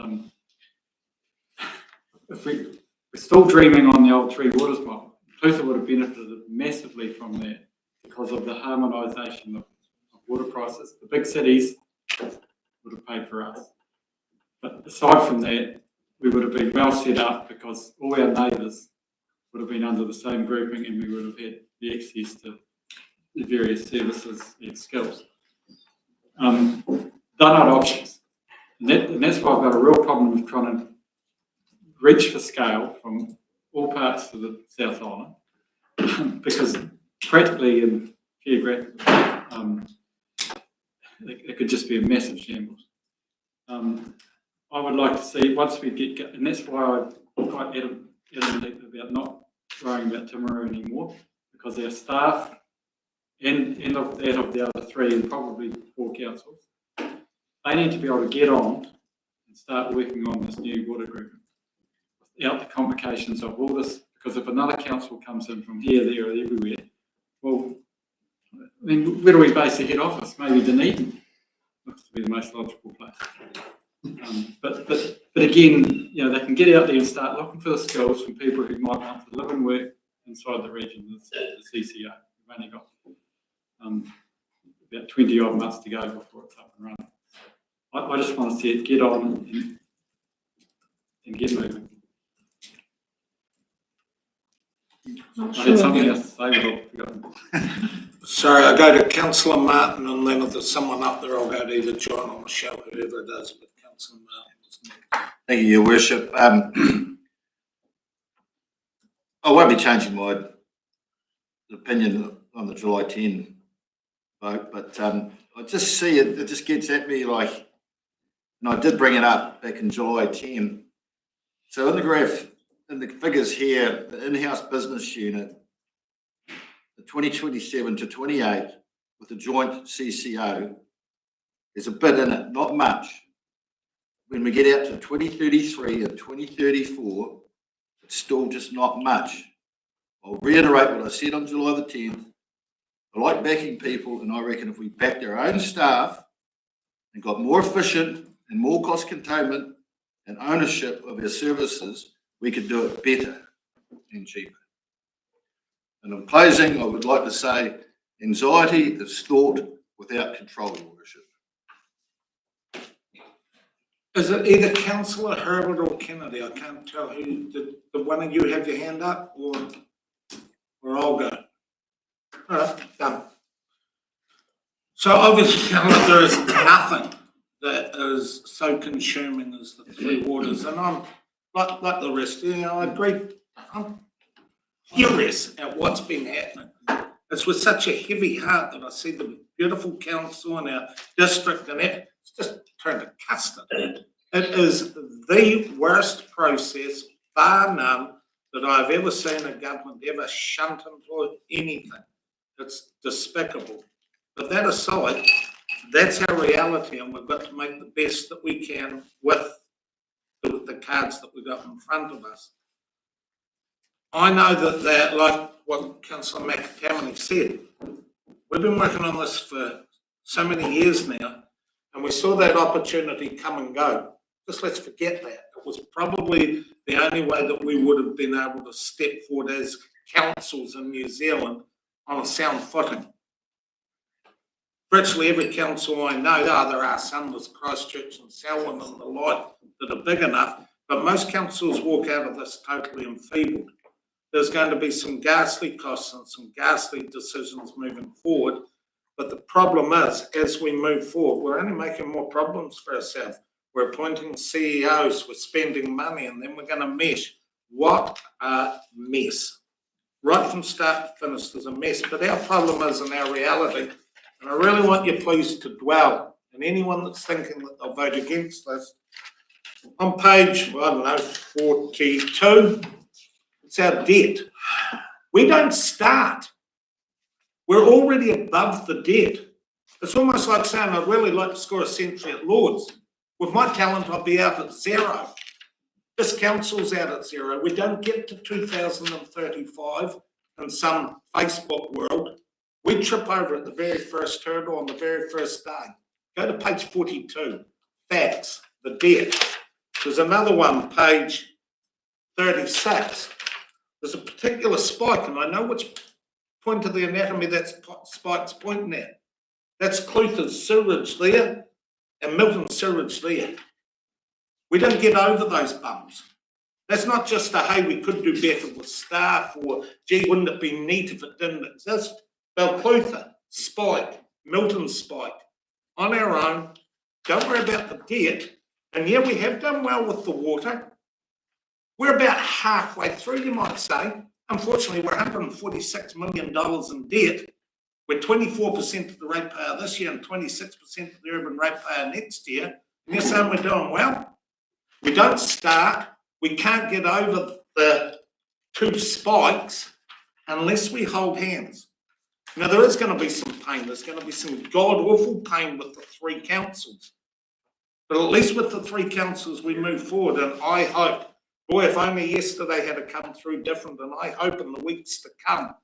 if we're still dreaming on the old Three Waters model, Clutha would have benefited massively from that because of the harmonisation of water prices. The big cities would have paid for us. But aside from that, we would have been well set up because all our neighbours would have been under the same grouping and we would have had the access to the various services and skills. They're not options. And that's why I've got a real problem with trying to reach for scale from all parts of the South Island because practically and geographically, it could just be a massive shambles. I would like to see, once we get, and that's why I'm quite adamant about not worrying about Timaru anymore, because our staff and of the other three and probably 4 councils, they need to be able to get on and start working on this new water group without the complications of all this, because if another council comes in from here, there, or everywhere, well, I mean, where do we base the head office? Maybe Dunedin looks to be the most logical place. But again, you know, they can get out there and start looking for the skills from people who might want to live and work inside the region, the CCO. We've only got about 20 odd months to go before it's up and running. I just want to see it get on and get moving. I had something else to say, but I've forgotten. Sorry, I go to Councillor Martin, and then if there's someone up there, I'll go to either John or Michelle, whoever it does, but Councillor Martin is next. Thank you, Your Worship. I won't be changing my opinion on the July 10 vote, but I just see it just gets at me like, and I did bring it up back in July 10. So in the graph, in the figures here, the in-house business unit, the 2027 to 28 with the joint CCO, there's a bit in it, not much. When we get out to 2033 and 2034, it's still just not much. I'll reiterate what I said on July the 10th. I like backing people, and I reckon if we backed our own staff and got more efficient and more cost containment and ownership of our services, we could do it better and cheaper. And in closing, I would like to say anxiety is thought without control, Your Worship. Is it either Councillor Herbert or Kennedy? I can't tell who. Did one of you have your hand up, or I'll go? All right, done. So obviously, there is nothing that is so consuming as the Three Waters, and I'm like the rest. You know, I agree. I'm furious at what's been happening. It's with such a heavy heart that I see the beautiful council in our district and it's just turned to custard. It is the worst process, bar none, that I've ever seen a government ever shunt into anything. It's despicable. But that aside, that's our reality, and we've got to make the best that we can with the cards that we've got in front of us. I know that, like what Councillor McTammany said, we've been working on this for so many years now, and we saw that opportunity come and go. Just let's forget that. It was probably the only way that we would have been able to step forward as councils in New Zealand on a sound footing. Virtually every council I know, there are some, there's Christchurch and Selwyn and the like that are big enough, but most councils walk out of this totally enfeebled. There's going to be some ghastly costs and some ghastly decisions moving forward, but the problem is, as we move forward, we're only making more problems for ourselves. We're appointing CEOs, we're spending money, and then we're going to mesh. What a mess. Right from start to finish, there's a mess, but our problem is in our reality. And I really want you please to dwell, and anyone that's thinking that they'll vote against this, on page, 42, it's our debt. We don't start. We're already above the debt. It's almost like saying, I'd really like to score a century at Lord's. With my talent, I'll be out at zero. This council's out at zero. We don't get to 2035 in some Facebook world. We trip over at the very first hurdle on the very first day. Go to page 42, facts, the debt. There's another one, page 36. There's a particular spike, and I know which point of the anatomy that spike's pointing at. That's Clutha's sewage there and Milton's sewage there. We don't get over those bumps. That's not just a, hey, we could do better with staff, or, gee, wouldn't it be neat if it didn't exist? Clutha, spike, Milton spike, on our own, don't worry about the debt, and yeah, we have done well with the water. We're about halfway through, you might say. Unfortunately, we're $146 million in debt. We're 24% of the ratepayer this year and 26% of the urban ratepayer next year, and you're saying we're doing well? We don't start, we can't get over the two spikes unless we hold hands. Now, there is going to be some pain. There's going to be some god-awful pain with the three councils. But at least with the three councils, we move forward. And I hope, boy, if only yesterday had to come through different, and I hope in the weeks to come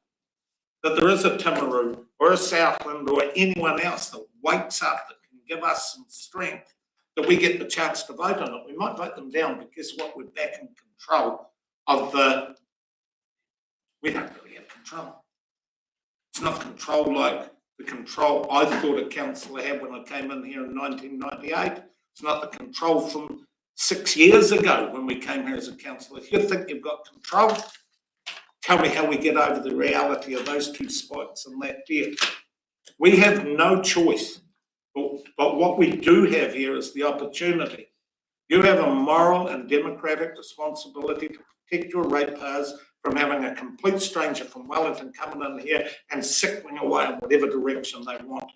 that there is a Timaru or a Southland or anyone else that wakes up that can give us some strength, that we get the chance to vote on it. We might vote them down, but guess what? We're back in control of we don't really have control. It's not control like the control I thought a councillor had when I came in here in 1998. It's not the control from 6 years ago when we came here as a councillor. If you think you've got control, tell me how we get over the reality of those two spikes and that debt. We have no choice, but what we do have here is the opportunity. You have a moral and democratic responsibility to protect your ratepayers from having a complete stranger from Wellington coming in here and sickling away in whatever direction they want.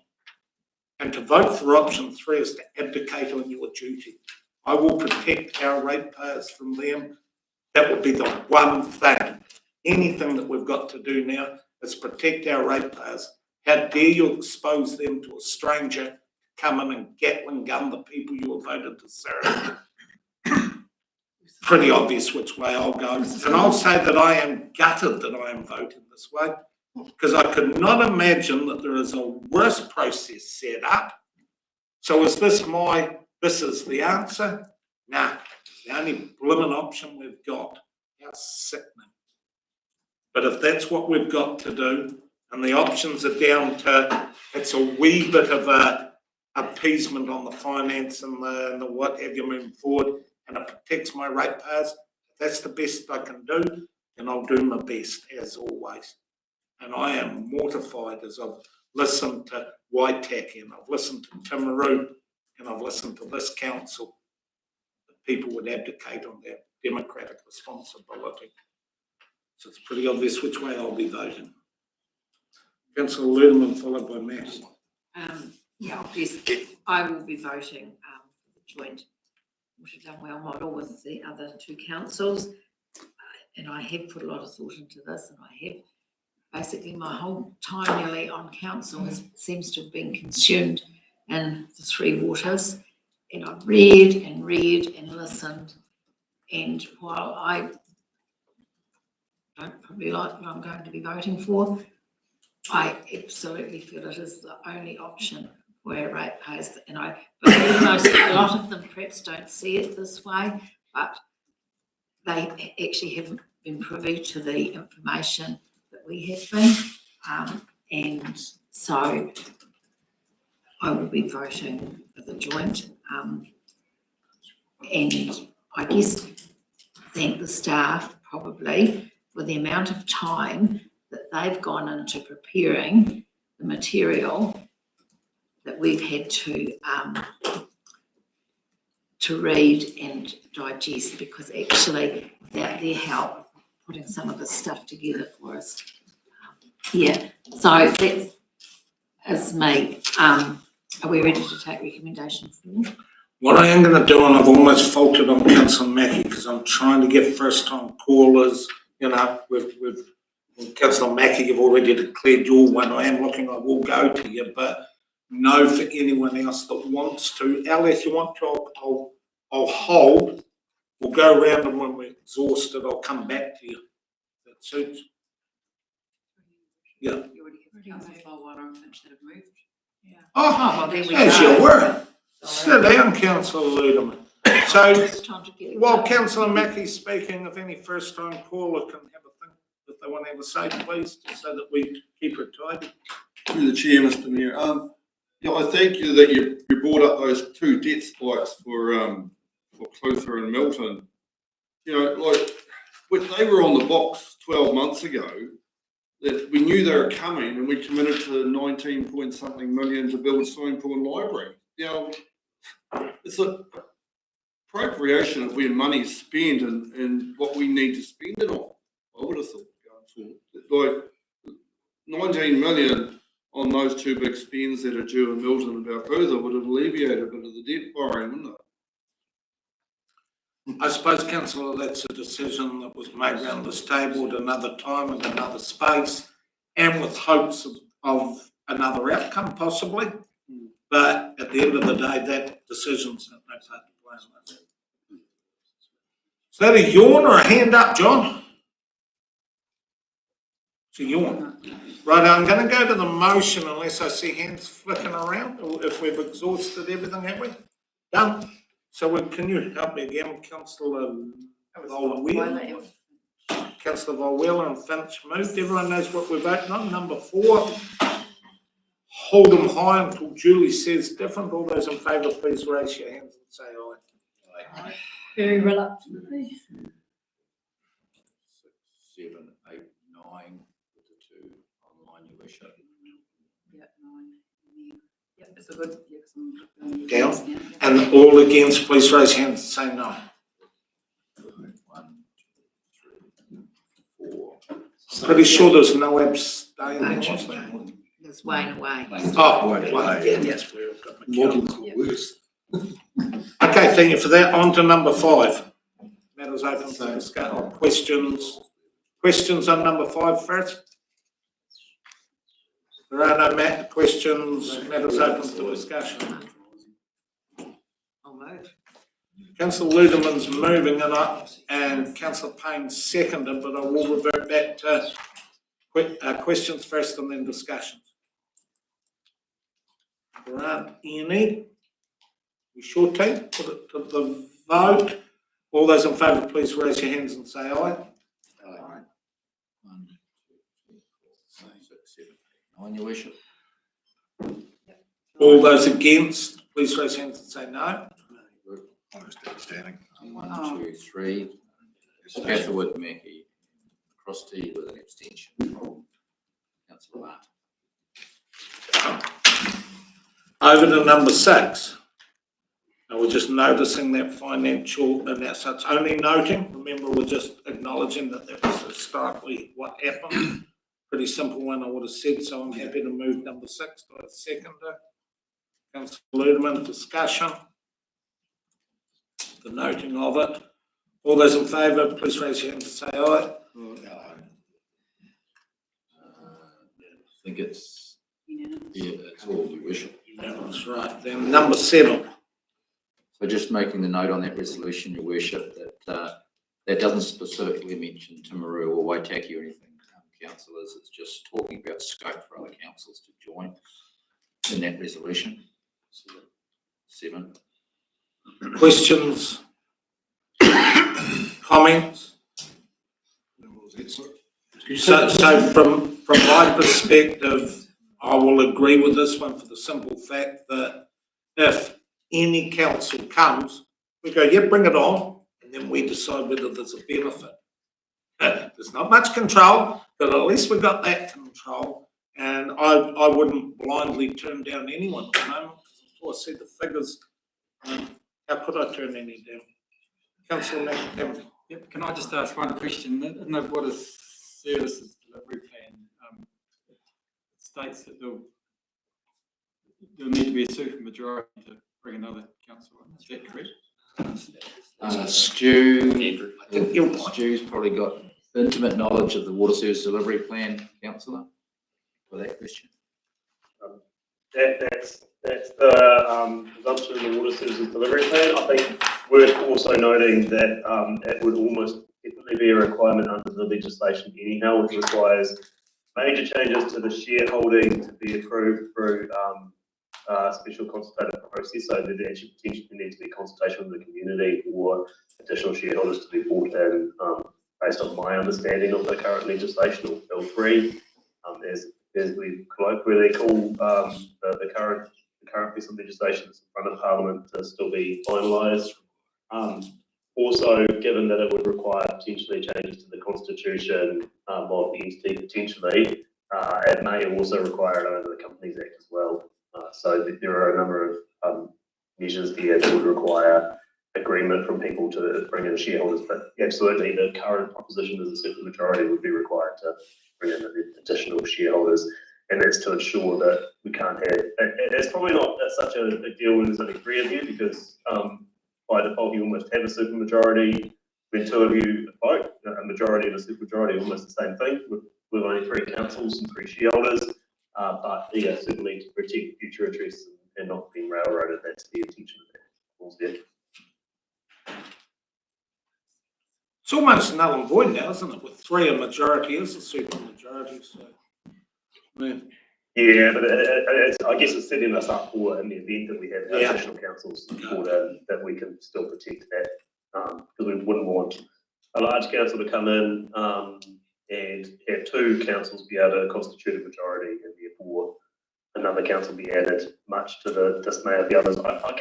And to vote for option 3 is to abdicate on your duty. I will protect our ratepayers from them. That would be the one thing. Anything that we've got to do now is protect our ratepayers. How dare you expose them to a stranger come in and Gatling gun the people you have voted to serve? Pretty obvious which way I'll go. And I'll say that I am gutted that I am voting this way, because I could not imagine that there is a worse process set up. So is this is the answer? Nah, it's the only blooming option we've got. How sickening. But if that's what we've got to do, and the options are down to, it's a wee bit of a appeasement on the finance and the what have you moving forward, and it protects my ratepayers, if that's the best I can do, then I'll do my best, as always. And I am mortified as I've listened to Waitaki, and I've listened to Timaru, and I've listened to this council, that people would abdicate on their democratic responsibility. So it's pretty obvious which way I'll be voting. Councillor Ludeman, followed by Matt. Yeah, obviously, I will be voting for the joint Water Done Well model with the other two councils. And I have put a lot of thought into this, and I have basically my whole time nearly on council seems to have been consumed in the three waters. And I've read and listened. And while I don't probably like what I'm going to be voting for, I absolutely feel it is the only option where ratepayers, and I believe a lot of them perhaps don't see it this way, but they actually haven't been privy to the information that we have been. And so I will be voting for the joint. And I guess thank the staff probably for the amount of time that they've gone into preparing the material that we've had to read and digest, because actually without their help putting some of this stuff together for us. Yeah, so that's as me. Are we ready to take recommendation 4? What I am going to do, and I've almost faulted on Councillor Mackie because I'm trying to get first-time callers. You know, with Councillor Mackie, you've already declared your one. I am looking, I will go to you, but no for anyone else that wants to. Ali, if you want to, I'll hold. We'll go around, and when we're exhausted, I'll come back to you. That suits. Yeah. You already have Councillor Water and Finch that have moved. Yeah. Oh, well, there we as go. you were. Sit down, Councillor Ludeman. So, It's time to get it while done. Councillor Mackey's speaking, if any first-time caller can have a think that they want to have a say, please, just so that we keep it tidy. Through the chair, Mr. Mayor. Yeah, I thank you that you brought up those 2 debt spikes for Clutha and Milton. You know, like, when they were on the box 12 months ago, that we knew they were coming, and we committed to 19 point something million to build a swimming pool and library. You know, it's a appropriation of where money's spent and what we need to spend it on. I would have thought going forward, like 19 million on those 2 big spends that are due in Milton and Clutha would have alleviated a bit of the debt borrowing, wouldn't it? I suppose, Councillor, that's a decision that was made around this table at another time and another space, and with hopes of another outcome possibly. But at the end of the day, that decision's no part to play in it. Is that a yawn or a hand up, John? It's a yawn. Right, I'm going to go to the motion unless I see hands flicking around, or if we've exhausted everything, have we? Done. So can you help me again, Councillor Volwell? Councillor Volwell and Finch moved. Everyone knows what we're voting on. Number 4. Hold them high until Julie says different. All those in favour, please raise your hands and say aye. Aye. Very reluctantly. 6, 7, 8, 9 with the 2 online, your worship. Yeah, 9. Yeah, it's a good. Down. And all against, please raise your hands and say no. 1, 2, 3, 4. Pretty sure there's no abstaining, was there? There's Wayne away. Oh, well, yeah, that's where I've got my count. Okay, thank you for that. On to number 5. Matters open for discussion. Questions on number 5 first? There are no questions. Matters open for discussion. I'll move. Councillor Ludeman's moving and Councillor Payne's seconded, but I will revert back to questions first and then discussions. There aren't any. We sure take put it to the vote. All those in favour, please raise your hands and say aye. Aye. 1, 2, 3, 4, 5, 6, 7, 8, 9, your worship. All those against, please raise your hands and say no. I'm just outstanding. 1, 2, 3. Catherwood, Mackey, Crosty with an abstention from Councillor Martin. Over to number 6. Now we're just noticing that financial, and that's it's only noting. Remember, we're just acknowledging that was historically what happened. pretty simple one, I would have said, so I'm happy to move number 6 to a seconder. Councillor Ludeman, discussion. The noting of it. All those in favour, please raise your hand to say aye. I think it's, it's all your worship. That's right. Then number 7. So just making the note on that resolution, your worship, that that doesn't specifically mention Timaru or Waitaki or anything, councillors. It's just talking about scope for other councils to join in that resolution. 7. Questions? Comments? So from my perspective, I will agree with this one for the simple fact that if any council comes, we go, yeah, bring it on, and then we decide whether there's a benefit. There's not much control, but at least we've got that control, and I wouldn't blindly turn down anyone at the moment, because until I see the figures, how could I turn any down? Councillor McAdam. Yep, can I just ask one question? In the water services delivery plan, it states that there'll need to be a super majority to bring another council in. Is that correct? Stu's probably got intimate knowledge of the water service delivery plan, councillor, for that question. That's the presumption in the water services delivery plan. I think worth also noting that it would almost definitely be a requirement under the legislation anyhow, which requires major changes to the shareholding to be approved through special consultative process. So there actually potentially needs to be consultation with the community or additional shareholders to be brought in, based on my understanding of the current legislation, or Bill 3, as we colloquially call the current piece of legislation that's in front of Parliament to still be finalised. Also, given that it would require potentially changes to the constitution of the entity potentially, it may also require it under the Companies Act as well. So there are a number of measures here that would require agreement from people to bring in shareholders, but absolutely the current proposition as a super majority would be required to bring in additional shareholders, and that's to ensure that we can't have, it's probably not such a big deal when there's only 3 of you, because by default you almost have a super majority when 2 of you vote. A majority and a super majority are almost the same thing with only 3 councils and 3 shareholders, but yeah, certainly to protect future interests and not being railroaded, that's the intention of that. It's almost null and void now, isn't it? With 3 a majority is a super majority, so. Yeah, but I guess it's setting us up for, in the event that we have additional councils brought in, that we can still protect that, because we wouldn't want a large council to come in and have 2 councils be able to constitute a majority, and therefore another council be added, much to the dismay of the others. I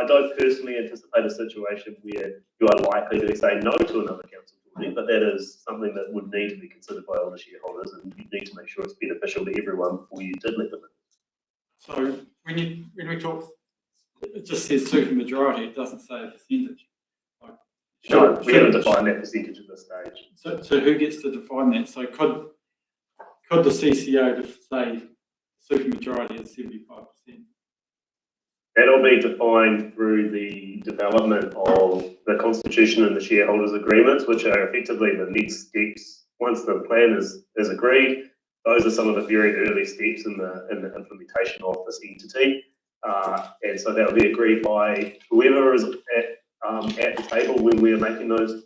don't personally anticipate a situation where you are likely to say no to another council joining, but that is something that would need to be considered by all the shareholders, and you need to make sure it's beneficial to everyone before you did let them in. So when we talk, it just says super majority, it doesn't say a percentage. No, we haven't defined that percentage at this stage. So who gets to define that? So could the CCO say super majority is 75%? That'll be defined through the development of the constitution and the shareholders agreements, which are effectively the next steps. Once the plan is agreed, those are some of the very early steps in the implementation of this entity. And so that'll be agreed by whoever is at the table when we are making those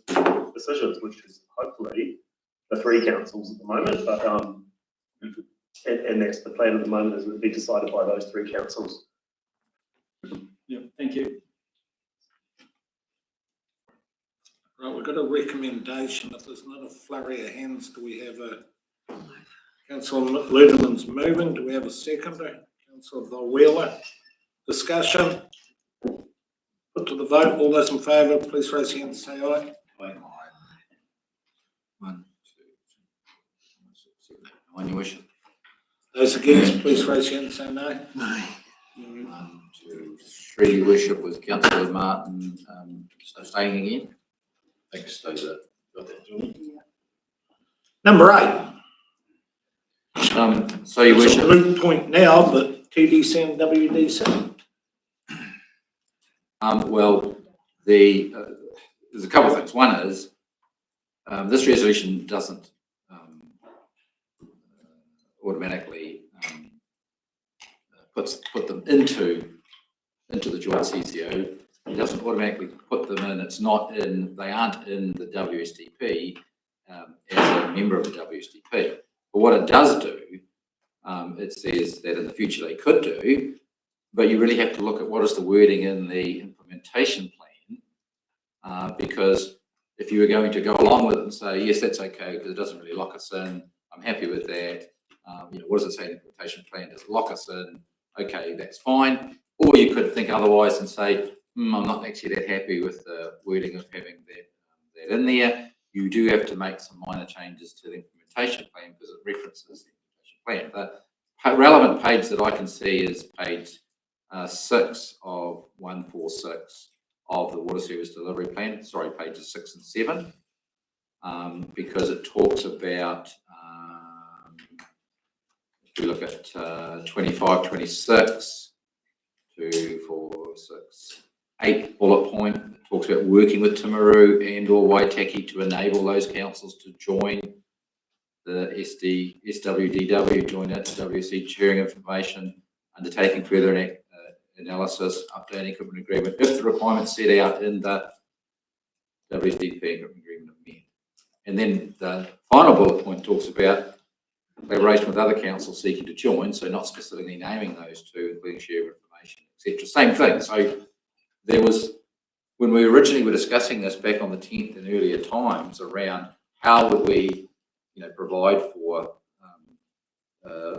decisions, which is hopefully the 3 councils at the moment. But and that's the plan at the moment, is it will be decided by those 3 councils. Yeah, thank you. Right, we've got a recommendation. If there's not a flurry of hands, do we have a Councillor Ludeman's moving? Do we have a seconder? Councillor Wheeler. Discussion. Put to the vote. All those in favour, please raise your hand and say aye. Aye. 1, 2, 3, 4, 5, 6, 7, 8, 9, your worship. Those against, please raise your hand and say no. No. 1, 2, 3, your worship, with Councillor Martin abstaining again. Thanks, Steve. Got that, Julie? Number 8. So your It's a worship, moot point now, but TDC and WDC. well, there's a couple of things. One is, this resolution doesn't automatically put them into the joint CCO. It doesn't automatically put them in. It's not in. They aren't in the WSDP as a member of the WSDP. But what it does do, it says that in the future they could do, but you really have to look at what is the wording in the implementation plan, because if you were going to go along with it and say, yes, that's okay, because it doesn't really lock us in, I'm happy with that. What does it say in the implementation plan? Does it lock us in? Okay, that's fine. Or you could think otherwise and say, I'm not actually that happy with the wording of having that in there. You do have to make some minor changes to the implementation plan because it references the implementation plan. The relevant page that I can see is page 6 of 146 of the Water Service Delivery Plan. Sorry, pages 6 and 7, because it talks about, if we look at 25, 26, 2, 4, 6, 8 bullet point, it talks about working with Timaru and or Waitaki to enable those councils to join the SWDW, join it, WC, sharing information, undertaking further analysis, updating equipment agreement, if the requirements set out in the WSDP equipment agreement are met. And then the final bullet point talks about collaboration with other councils seeking to join, so not specifically naming those two, including share of information, etc. Same thing. So there was, when we originally were discussing this back on the 10th in earlier times around how would we, provide for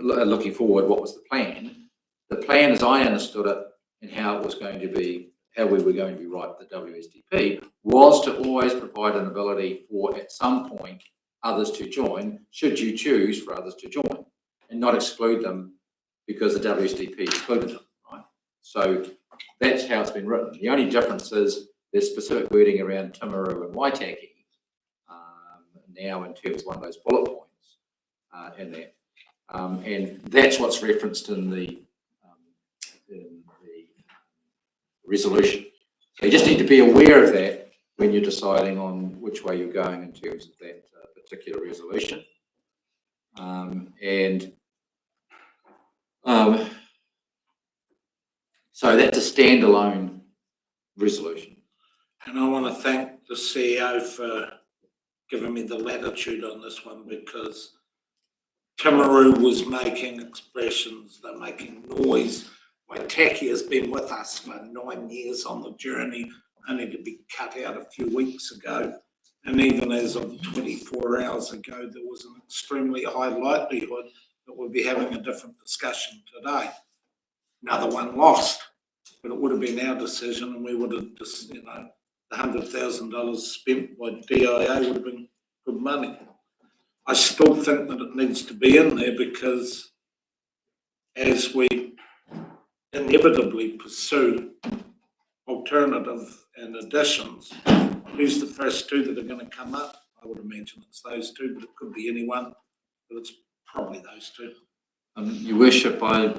looking forward, what was the plan? The plan, as I understood it, and how it was going to be, how we were going to be right with the WSDP, was to always provide an ability for, at some point, others to join, should you choose for others to join, and not exclude them because the WSDP excluded them, right? So that's how it's been written. The only difference is there's specific wording around Timaru and Waitaki now in terms of one of those bullet points in there. And that's what's referenced in the resolution. So you just need to be aware of that when you're deciding on which way you're going in terms of that particular resolution. So that's a standalone resolution. And I want to thank the CEO for giving me the latitude on this one, because Timaru was making expressions, they're making noise. Waitaki has been with us for 9 years on the journey, only to be cut out a few weeks ago. And even as of 24 hours ago, there was an extremely high likelihood that we'll be having a different discussion today. Another one lost, but it would have been our decision, and we would have just, the $100,000 spent by DIA would have been good money. I still think that it needs to be in there, because as we inevitably pursue alternative and additions, who's the first two that are going to come up? I would imagine it's those two, but it could be anyone, but it's probably those two. Your Worship, I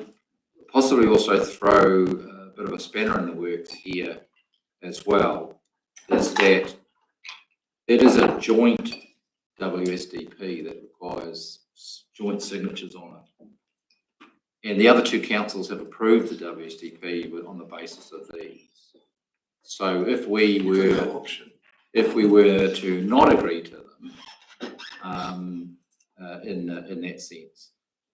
possibly also throw a bit of a spanner in the works here as well, is that it is a joint WSDP that requires joint signatures on it. And the other two councils have approved the WSDP on the basis of these. So if we were to not agree to them in that sense,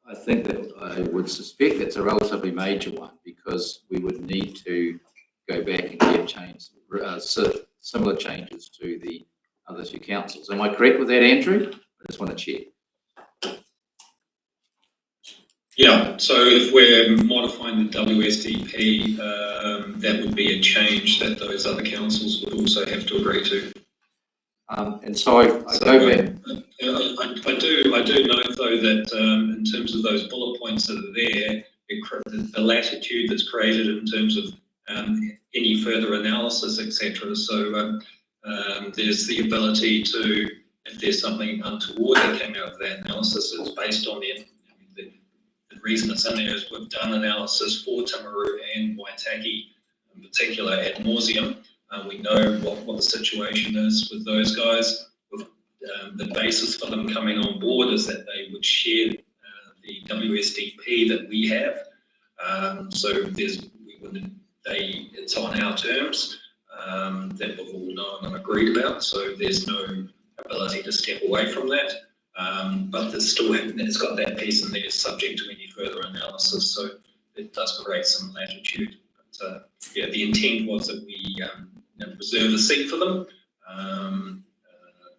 I think that I would suspect it's a relatively major one, because we would need to go back and get changes, similar changes to the other two councils. Am I correct with that, Andrew? I just want to check. Yeah, so if we're modifying the WSDP, that would be a change that those other councils would also have to agree to. And so I go back. I do note though that in terms of those bullet points that are there, the latitude that's created in terms of any further analysis, etc. So there's the ability to, if there's something untoward that came out of that analysis, it's based on the the reason it's in there is we've done analysis for Timaru and Waitaki in particular ad nauseum. We know what the situation is with those guys. The basis for them coming on board is that they would share the WSDP that we have. So it's on our terms that we've all known and agreed about. So there's no ability to step away from that. But it's got that piece in there subject to any further analysis. So it does create some latitude. But yeah, the intent was that we reserve a seat for them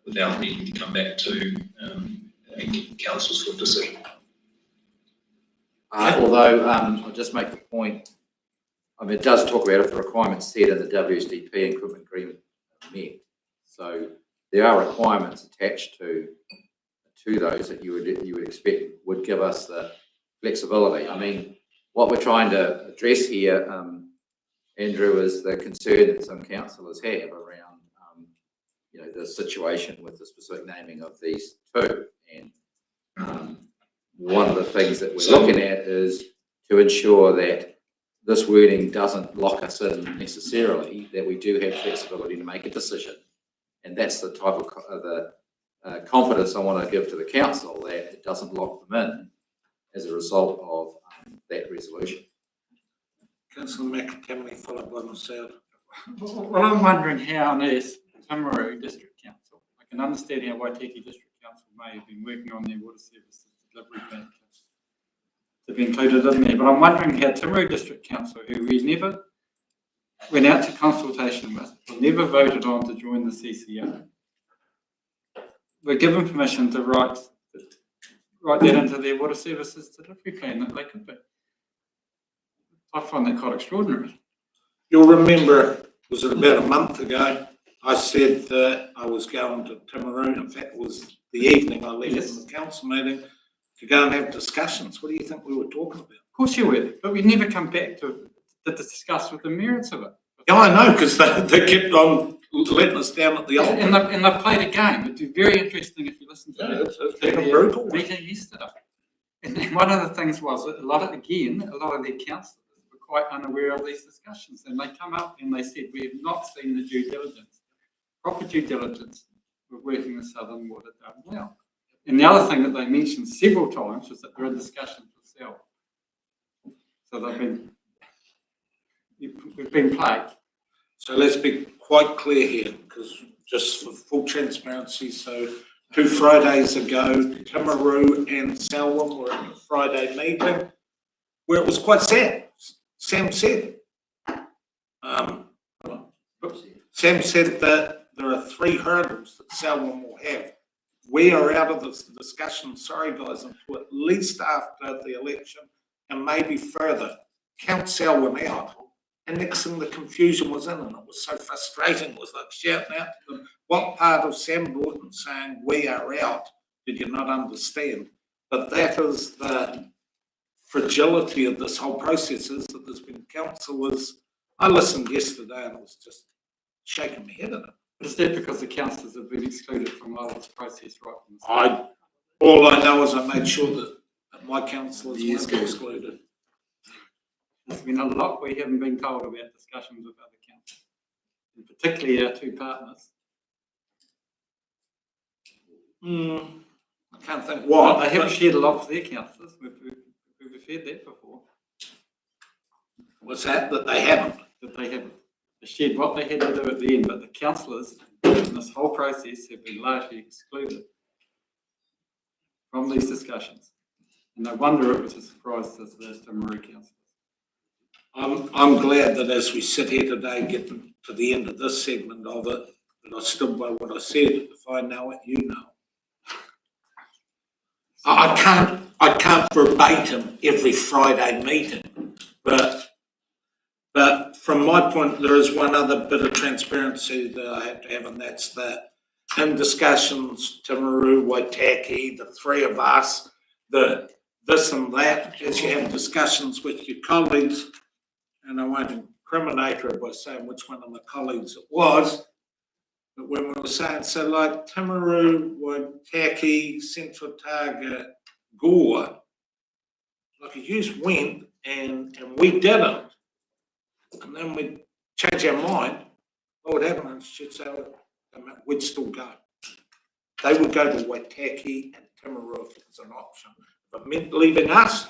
without needing to come back to council's for decision. Although I'll just make the point, I mean, it does talk about if the requirements set in the WSDP and equipment agreement are met. So there are requirements attached to those that you would expect would give us the flexibility. I mean, what we're trying to address here, Andrew, is the concern that some councillors have around, the situation with the specific naming of these two. And one of the things that we're looking at is to ensure that this wording doesn't lock us in necessarily, that we do have flexibility to make a decision. And that's the type of confidence I want to give to the council, that it doesn't lock them in as a result of that resolution. Councillor McTamaney, followed by myself. Well, I'm wondering how on earth Timaru District Council, I can understand how Waitaki District Council may have been working on their water services delivery plan to be included in there, but I'm wondering how Timaru District Council, who we never went out to consultation with, or never voted on to join the CCO, were given permission to write that into their water services delivery plan that they could be. I find that quite extraordinary. You'll remember, was it about a month ago, I said that I was going to Timaru. In fact, it was the evening I left from the council meeting to go and have discussions. What do you think we were talking about? Of course you were, but we never come back to discuss with the merits of it. Yeah, I know, because they kept on letting us down at the altar. And they played a game. It'd be very interesting if you listen to it's been a brutal meeting yesterday. And one of the things was that a lot of their councillors were quite unaware of these discussions. And they come up and they said, we have not seen the due diligence, proper due diligence of working with Southern Water done well. And the other thing that they mentioned several times was that they're in discussions with Cell. So we've been played. So let's be quite clear here, because just for full transparency, so 2 Fridays ago, Timaru and Selwyn were at a Friday meeting where it was quite sad. Sam said that there are 3 hurdles that Selwyn will have. We are out of this discussion, sorry guys, until at least after the election and maybe further. Count Selwyn out. And next thing, the confusion was in, and it was so frustrating. It was like shouting out to them, what part of Sam Broughton saying we are out did you not understand? But that is the fragility of this whole process, is that there's been councillors. I listened yesterday and it was just shaking my head at it. But is that because the councillors have been excluded from a lot of this process right from the start? All I know is I made sure that my councillors weren't excluded. There's been a lot we haven't been told about discussions with other councils, and particularly our 2 partners. I can't think what. They haven't shared a lot with their councillors. We've heard that before. What's that? That they haven't? That they haven't. They shared what they had to do at the end, but the councillors in this whole process have been largely excluded from these discussions. And no wonder it was a surprise to those Timaru councillors. I'm glad that as we sit here today, getting to the end of this segment of it, that I stood by what I said. If I know it, you know. I can't verbatim every Friday meeting, but from my point, there is one other bit of transparency that I have to have, and that's that in discussions, Timaru, Waitaki, the 3 of us, the this and that, as you have discussions with your colleagues, and I won't incriminate her by saying which one of my colleagues it was, but when we were saying, so like Timaru, Waitaki, Central Target, Gore, Like if you went and we didn't, and then we change our mind, what would happen is she'd say, we'd still go. They would go to Waitaki and Timaru if it was an option. But it meant leaving us.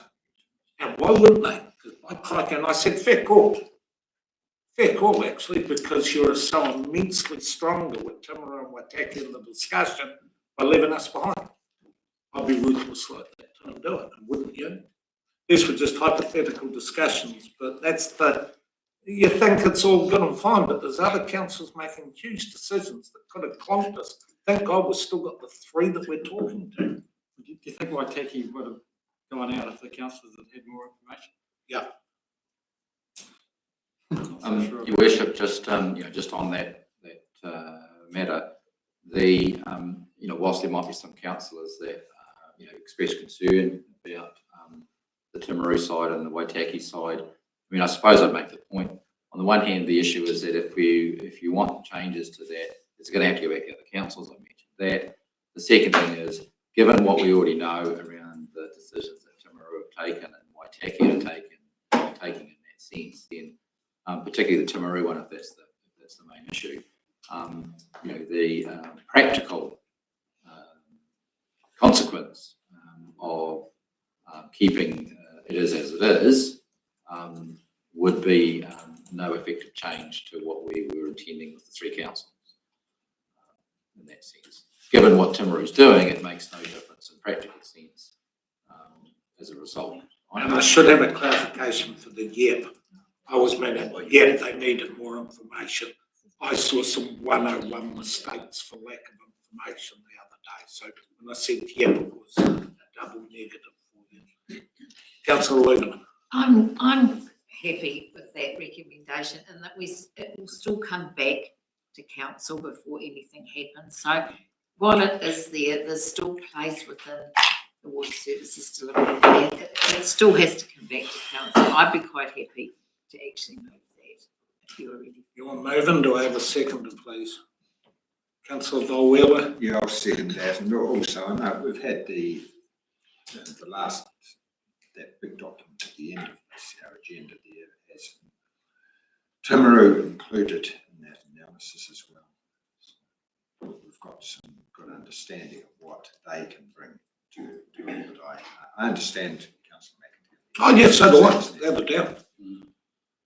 And why wouldn't they? And I said, fair call. Fair call, actually, because you're so immensely stronger with Timaru and Waitaki in the discussion by leaving us behind. I'd be ruthless like that and do it, wouldn't you? These were just hypothetical discussions, but that's you think it's all good and fine, but there's other councils making huge decisions that could have clonked us. Thank God we've still got the three that we're talking to. Do you think Waitaki would have gone out if the councillors had had more information? Yeah. Your Worship, just on that matter, whilst there might be some councillors that express concern about the Timaru side and the Waitaki side, I mean, I suppose I'd make the point. On the one hand, the issue is that if you want changes to that, it's going to have to go back to the councils. I mentioned that. The second thing is, given what we already know around the decisions that Timaru have taken and Waitaki are taking in that sense, then particularly the Timaru one, if that's the main issue, the practical consequence of keeping it is as it is would be no effective change to what we were intending with the three councils. In that sense, given what Timaru's doing, it makes no difference in practical sense as a result. And I should have a clarification for the yep. I was meaning, yeah, they needed more information. I saw some 101 mistakes for lack of information the other day. So when I said yep, it was a double negative for you. Councillor Lugan. I'm happy with that recommendation, and that it will still come back to council before anything happens. So while it is there, there's still place within the water services delivery plan. It still has to come back to council. I'd be quite happy to actually move that if you're ready. You want moving? Do I have a seconder, please? Councillor Dolwheeler. Yeah, I'll second that. And also, I know we've had the last, that big document at the end of this, our agenda there has Timaru included in that analysis as well. So we've got some good understanding of what they can bring to it. But I understand Councillor McIntyre. Oh, yes, so do I, without a doubt.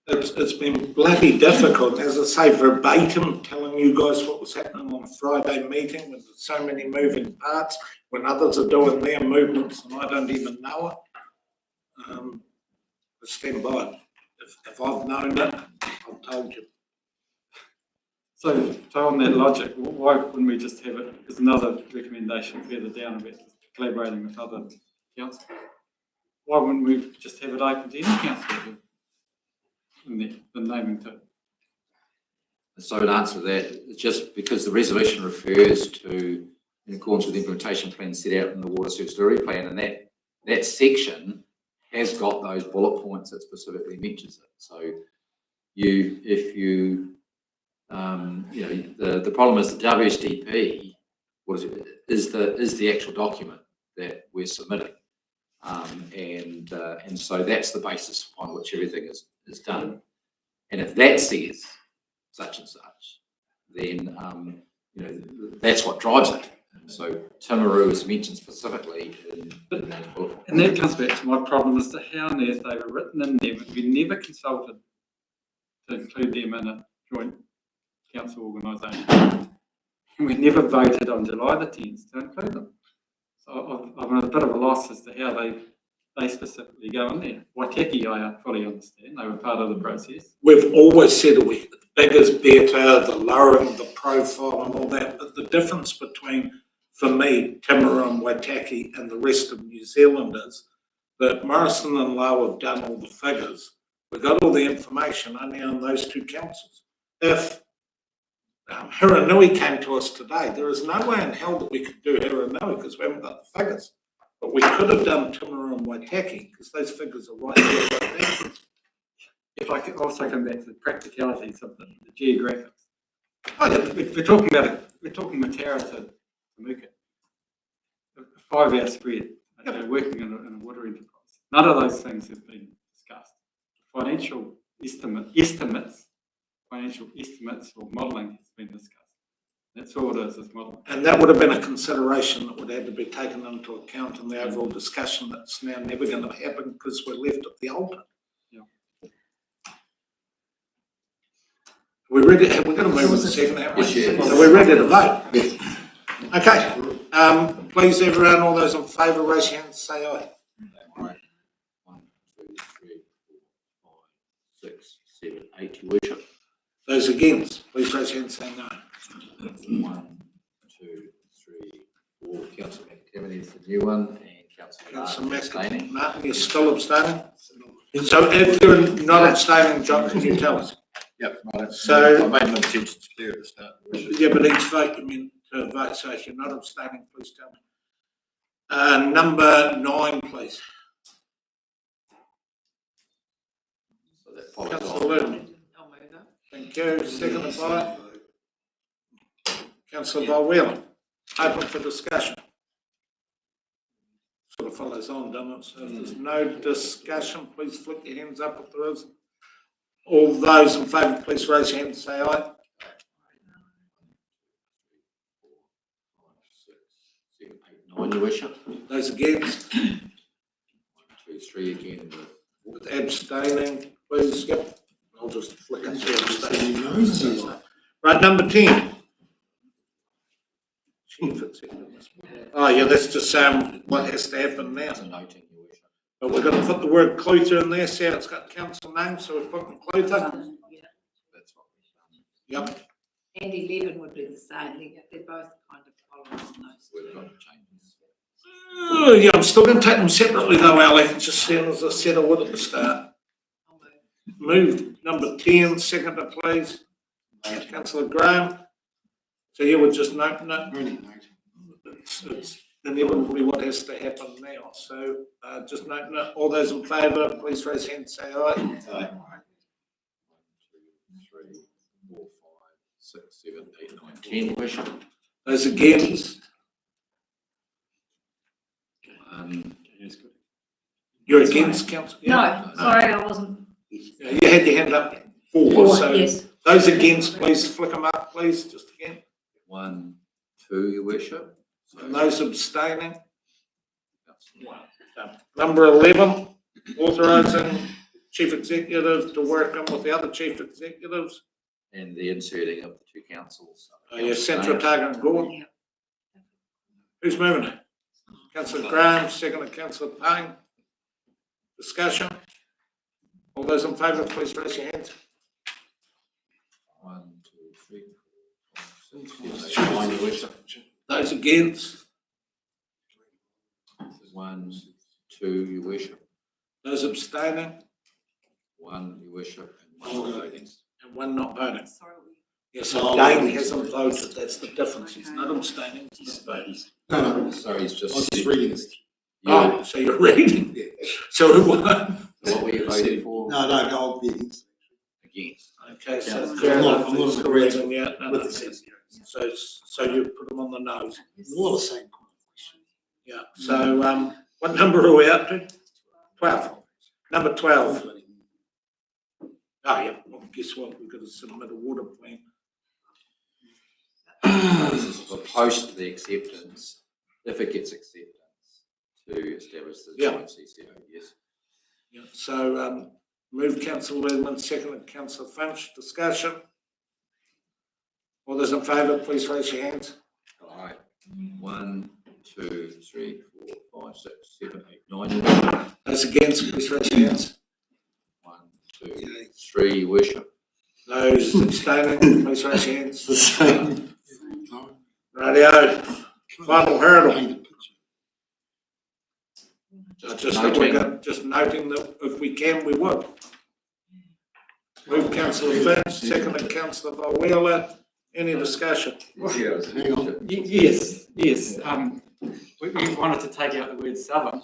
It's been bloody difficult, as I say, verbatim telling you guys what was happening on a Friday meeting with so many moving parts when others are doing their movements and I don't even know it. Stand by. If I've known it, I've told you. So on that logic, why wouldn't we just have it as another recommendation further down about collaborating with other councils? Why wouldn't we just have it open to any council in the naming to? So to answer that, it's just because the resolution refers to, in accordance with the implementation plan set out in the water service delivery plan, and that section has got those bullet points that specifically mentions it. So the problem is the WSDP, is the actual document that we're submitting. And so that's the basis on which everything is done. And if that says such and such, then that's what drives it. And so Timaru is mentioned specifically in that book. And that comes back to my problem as to how on earth they were written in there, but we never consulted to include them in a joint council organisation. And we never voted on July the 10th to include them. So I'm at a bit of a loss as to how they specifically go in there. Waitaki, I fully understand, they were part of the process. We've always said the bigger's better, the lowering the profile and all that, but the difference between, for me, Timaru and Waitaki and the rest of New Zealand is that Morrison and Lowe have done all the figures. We've got all the information only on those two councils. If Hiranui came to us today, there is no way in hell that we could do Hiranui because we haven't got the figures. But we could have done Timaru and Waitaki because those figures are right there, right there. If I could also come back to the practicalities of the geographics. Oh, yeah. We're talking Matara to Muka. A 5-hour spread, working in a water enterprise. None of those things have been discussed. Financial estimates or modelling has been discussed. That's all it is modelling. And that would have been a consideration that would have to be taken into account in the overall discussion that's now never going to happen because we're left at the altar. Yeah. We're ready, we're going to move in a second, haven't we? Yes, yes. Are we ready to vote? Yes. Okay, please everyone, all those in favour, raise your hands, say aye. 1, 2, 3, 4, 5, 6, 7, 8, Your Worship. Those against, please raise your hand, say no. 1, 2, 3, 4. Councillor McAtaven is the new one, and Councillor Councillor Martin abstaining. Martin, you're still abstaining? So if you're not abstaining, John, can you tell us? Yep. So- I made an intention to clear at the start. Yeah, but each vote you mean to vote, so if you're not abstaining, please tell me. Number 9, please. So that follows Councillor on. Lynn. I'll move it. Thank you. Second by Councillor Wheeler. Open for discussion. Sort of follows on, doesn't it? So if there's no discussion, please flick your hands up if there is. All those in favour, please raise your hand and say aye. 1, 2, 3, 4, 5, 6, 7, 8, 9, Your Worship. Those against, 1, 2, 3 again with with abstaining, please. Yep. I'll just flick into abstaining. Right, number 10. Chief Executive. Oh, yeah, that's just saying what has to happen now. as a noting, Your Worship. But we're going to put the word Clutha in there, see how it's got council names, so we're putting Clutha. Yeah. That's what we've done. Yep. And 11 would be the same, they're both kind of following on those. We've got changes. Yeah, I'm still going to take them separately though, Ali, just seeing as I said I would at the start. I'll move. Move number 10, seconder, please. Councillor Graham. So you would just note that. It's inevitably what has to happen now. So just note that. All those in favour, please raise your hand and say aye. Aye. 1, 2, 3, 4, 5, 6, 7, 8, 9, 10, Your Worship. Those against, you're against, councillor? No, sorry, I wasn't. Yeah, you had your hand up for, so Yes. those against, please flick them up, please, just again. 1, 2, Your Worship. So And those abstaining. Number 11, authorising chief executive to work on with the other chief executives. and the inserting of the 2 councils. Yeah, Central Target and Gordon. Yeah. Who's moving it? Councillor Graham, second Councillor Payne. Discussion. All those in favour, please raise your hands. 1, 2, 3, 4, 5, 6, 7, 8, 9, Your Worship. Those against, 1, 2, Your Worship. those abstaining, 1, Your Worship, and 1 voting. and one not voting. Sorry. Yes, Dane hasn't voted, that's the difference. He's not abstaining, he's not voting. Sorry, he's just. I was just reading this. Oh, so you're reading. So who won? So what were you voting for? No, I'll be against. Against. Okay, so Yeah. fair I'm not- enough, I'm not it's in the agreement reason, yeah. no, with no. the So you put them on the nose. All the same question. Yeah, so, what number are we up to? 12. Number 12. Oh, yeah, well, guess what? We've got to submit a water plan. This is for post the acceptance, if it gets acceptance, to establish the Yeah. joint CCO, yes. Yeah, so, move councillor Redmond, second councillor Finch, discussion. All those in favour, please raise your hands. Aye. 1, 2, 3, 4, 5, 6, 7, 8, 9. Those against, please raise your hands. 1, 2, 3, Your Worship. Those abstaining, please raise your hands. The same. Rightio, final hurdle. Just noting that if we can, we would. Move councillor Finch, second councillor Wheeler. Any discussion? Hang on. Yes. We wanted to take out the word southern.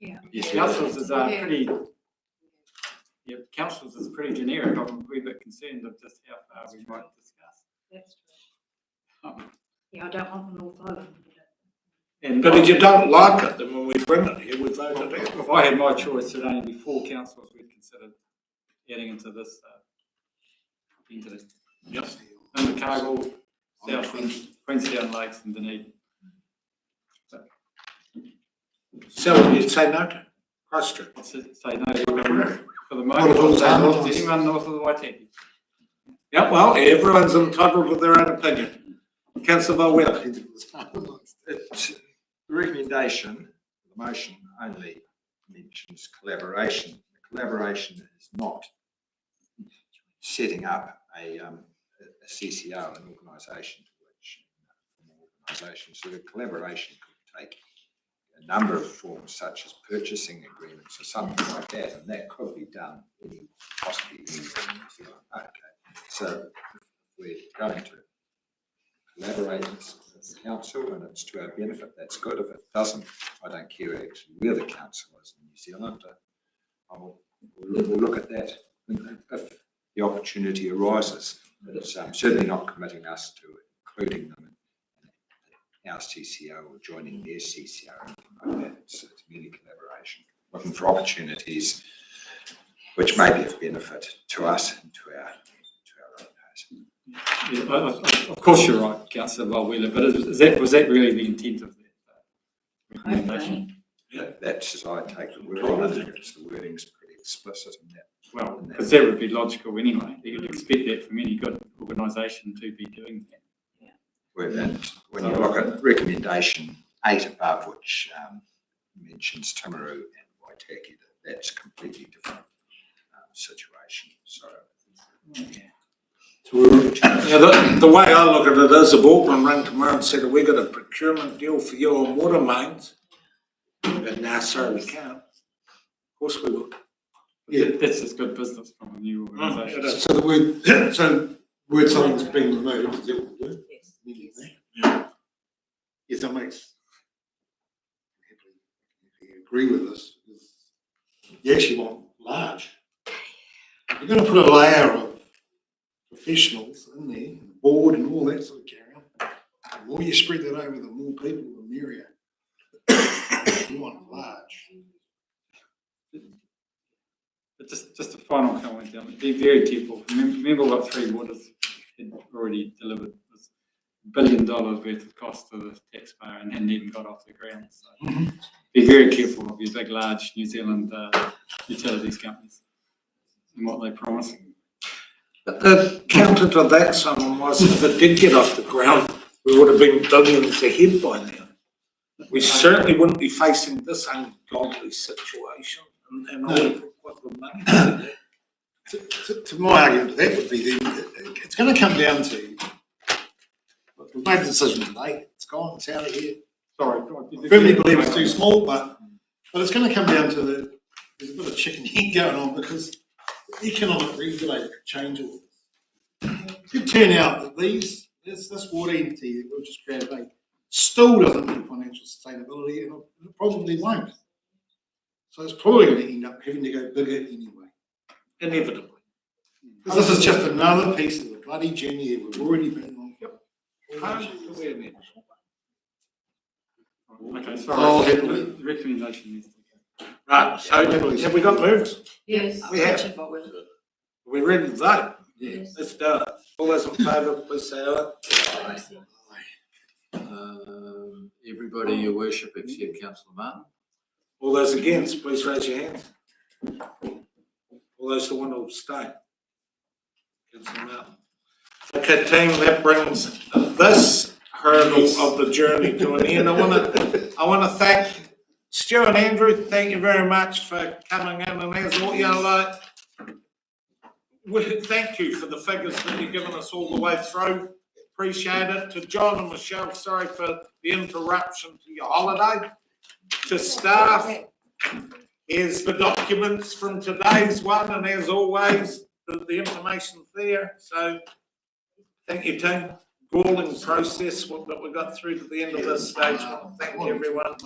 Yes, Councils is pretty, councils is pretty generic. I'm a wee bit concerned of just how far we might discuss. That's true. Yeah, I don't want the North Island. And But if you don't like it, then when we bring it here, we vote it out. if I had my choice, it'd only be 4 councillors we'd consider adding into this, into the, Yep. Invercargill, Southland, Queenstown Lakes and Dunedin. So you'd say no to Christchurch? I'd say no to everyone for the What moment. about St. North- Helens? Anyone north of the Waitaki. Yeah, well, everyone's entitled to their own opinion. Councillor Wheeler. It's, the recommendation, the motion only mentions collaboration. Collaboration is not setting up a CCO, an organisation to which organisations. So the collaboration could take a number of forms, such as purchasing agreements or something like that, and that could be done possibly anywhere in New Zealand. Okay, so if we're going to collaborate with the council and it's to our benefit, that's good. If it doesn't, I don't care actually where the council is in New Zealand. We'll look at that if the opportunity arises. But it's certainly not committing us to including them in our CCO or joining their CCO or anything like that. It's merely collaboration, looking for opportunities which may be of benefit to us and to our own. Yeah, of course you're right, Councillor Wheeler, but was that really the intent of that recommendation? Yeah, that's as I take the wording. I think it's the wording's pretty explicit in that. Well, because that would be logical anyway. You'd expect that from any good organisation to be doing that. And when you look at recommendation 8 above, which mentions Timaru and Waitaki, that's a completely different situation. So, Yeah, the way I look at it is, if Auckland rang tomorrow and said, we got a procurement deal for you on water mains, then now, sorry, we can't. Of course we will. Yeah. That's just good business from a new organisation. So the word something's been removed, is that what we're doing? Yeah. Yes, that makes, if you agree with this, because you actually want large. You're going to put a layer of professionals in there, board and all that sort of carry on. The more you spread that over, the more people, the merrier. You want large. But just a final comment, be very careful. Remember what Three Waters had already delivered was $1 billion worth of cost to the taxpayer and hadn't even got off the ground. So be very careful of your big, large New Zealand utilities companies and what they promise. But the counter to that, someone was, if it did get off the ground, we would have been billions ahead by now. We certainly wouldn't be facing this ungodly situation and all the money. To my argument to that would be then, it's going to come down to, we've made the decision today, it's gone, it's out of here. Sorry. I firmly believe it's too small, but it's going to come down to there's a bit of chicken head going on because the economic regulator could change all this. It could turn out that this water entity that we've just created still doesn't meet financial sustainability, and it probably won't. So it's probably going to end up having to go bigger anyway. Inevitably. This is just another piece of the bloody journey that we've already been on. Okay, sorry. Oh, The recommendation is. Right, so have we got moves? Yes. We have. Are we ready to vote? Yes. Let's do it. All those in favour, please say aye. Everybody, your worship, except Councillor Martin. All those against, please raise your hand. All those who want to abstain. Councillor Martin. Okay, team, that brings this hurdle of the journey to an end. I want to thank Stu and Andrew. Thank you very much for coming in, and as all you know, thank you for the figures that you've given us all the way through. Appreciate it. To John and Michelle, sorry for the interruption to your holiday. To staff, here's the documents from today's one, and as always, the information's there. So thank you, team. Galling process that we got through to the end of this stage. Thank you, everyone.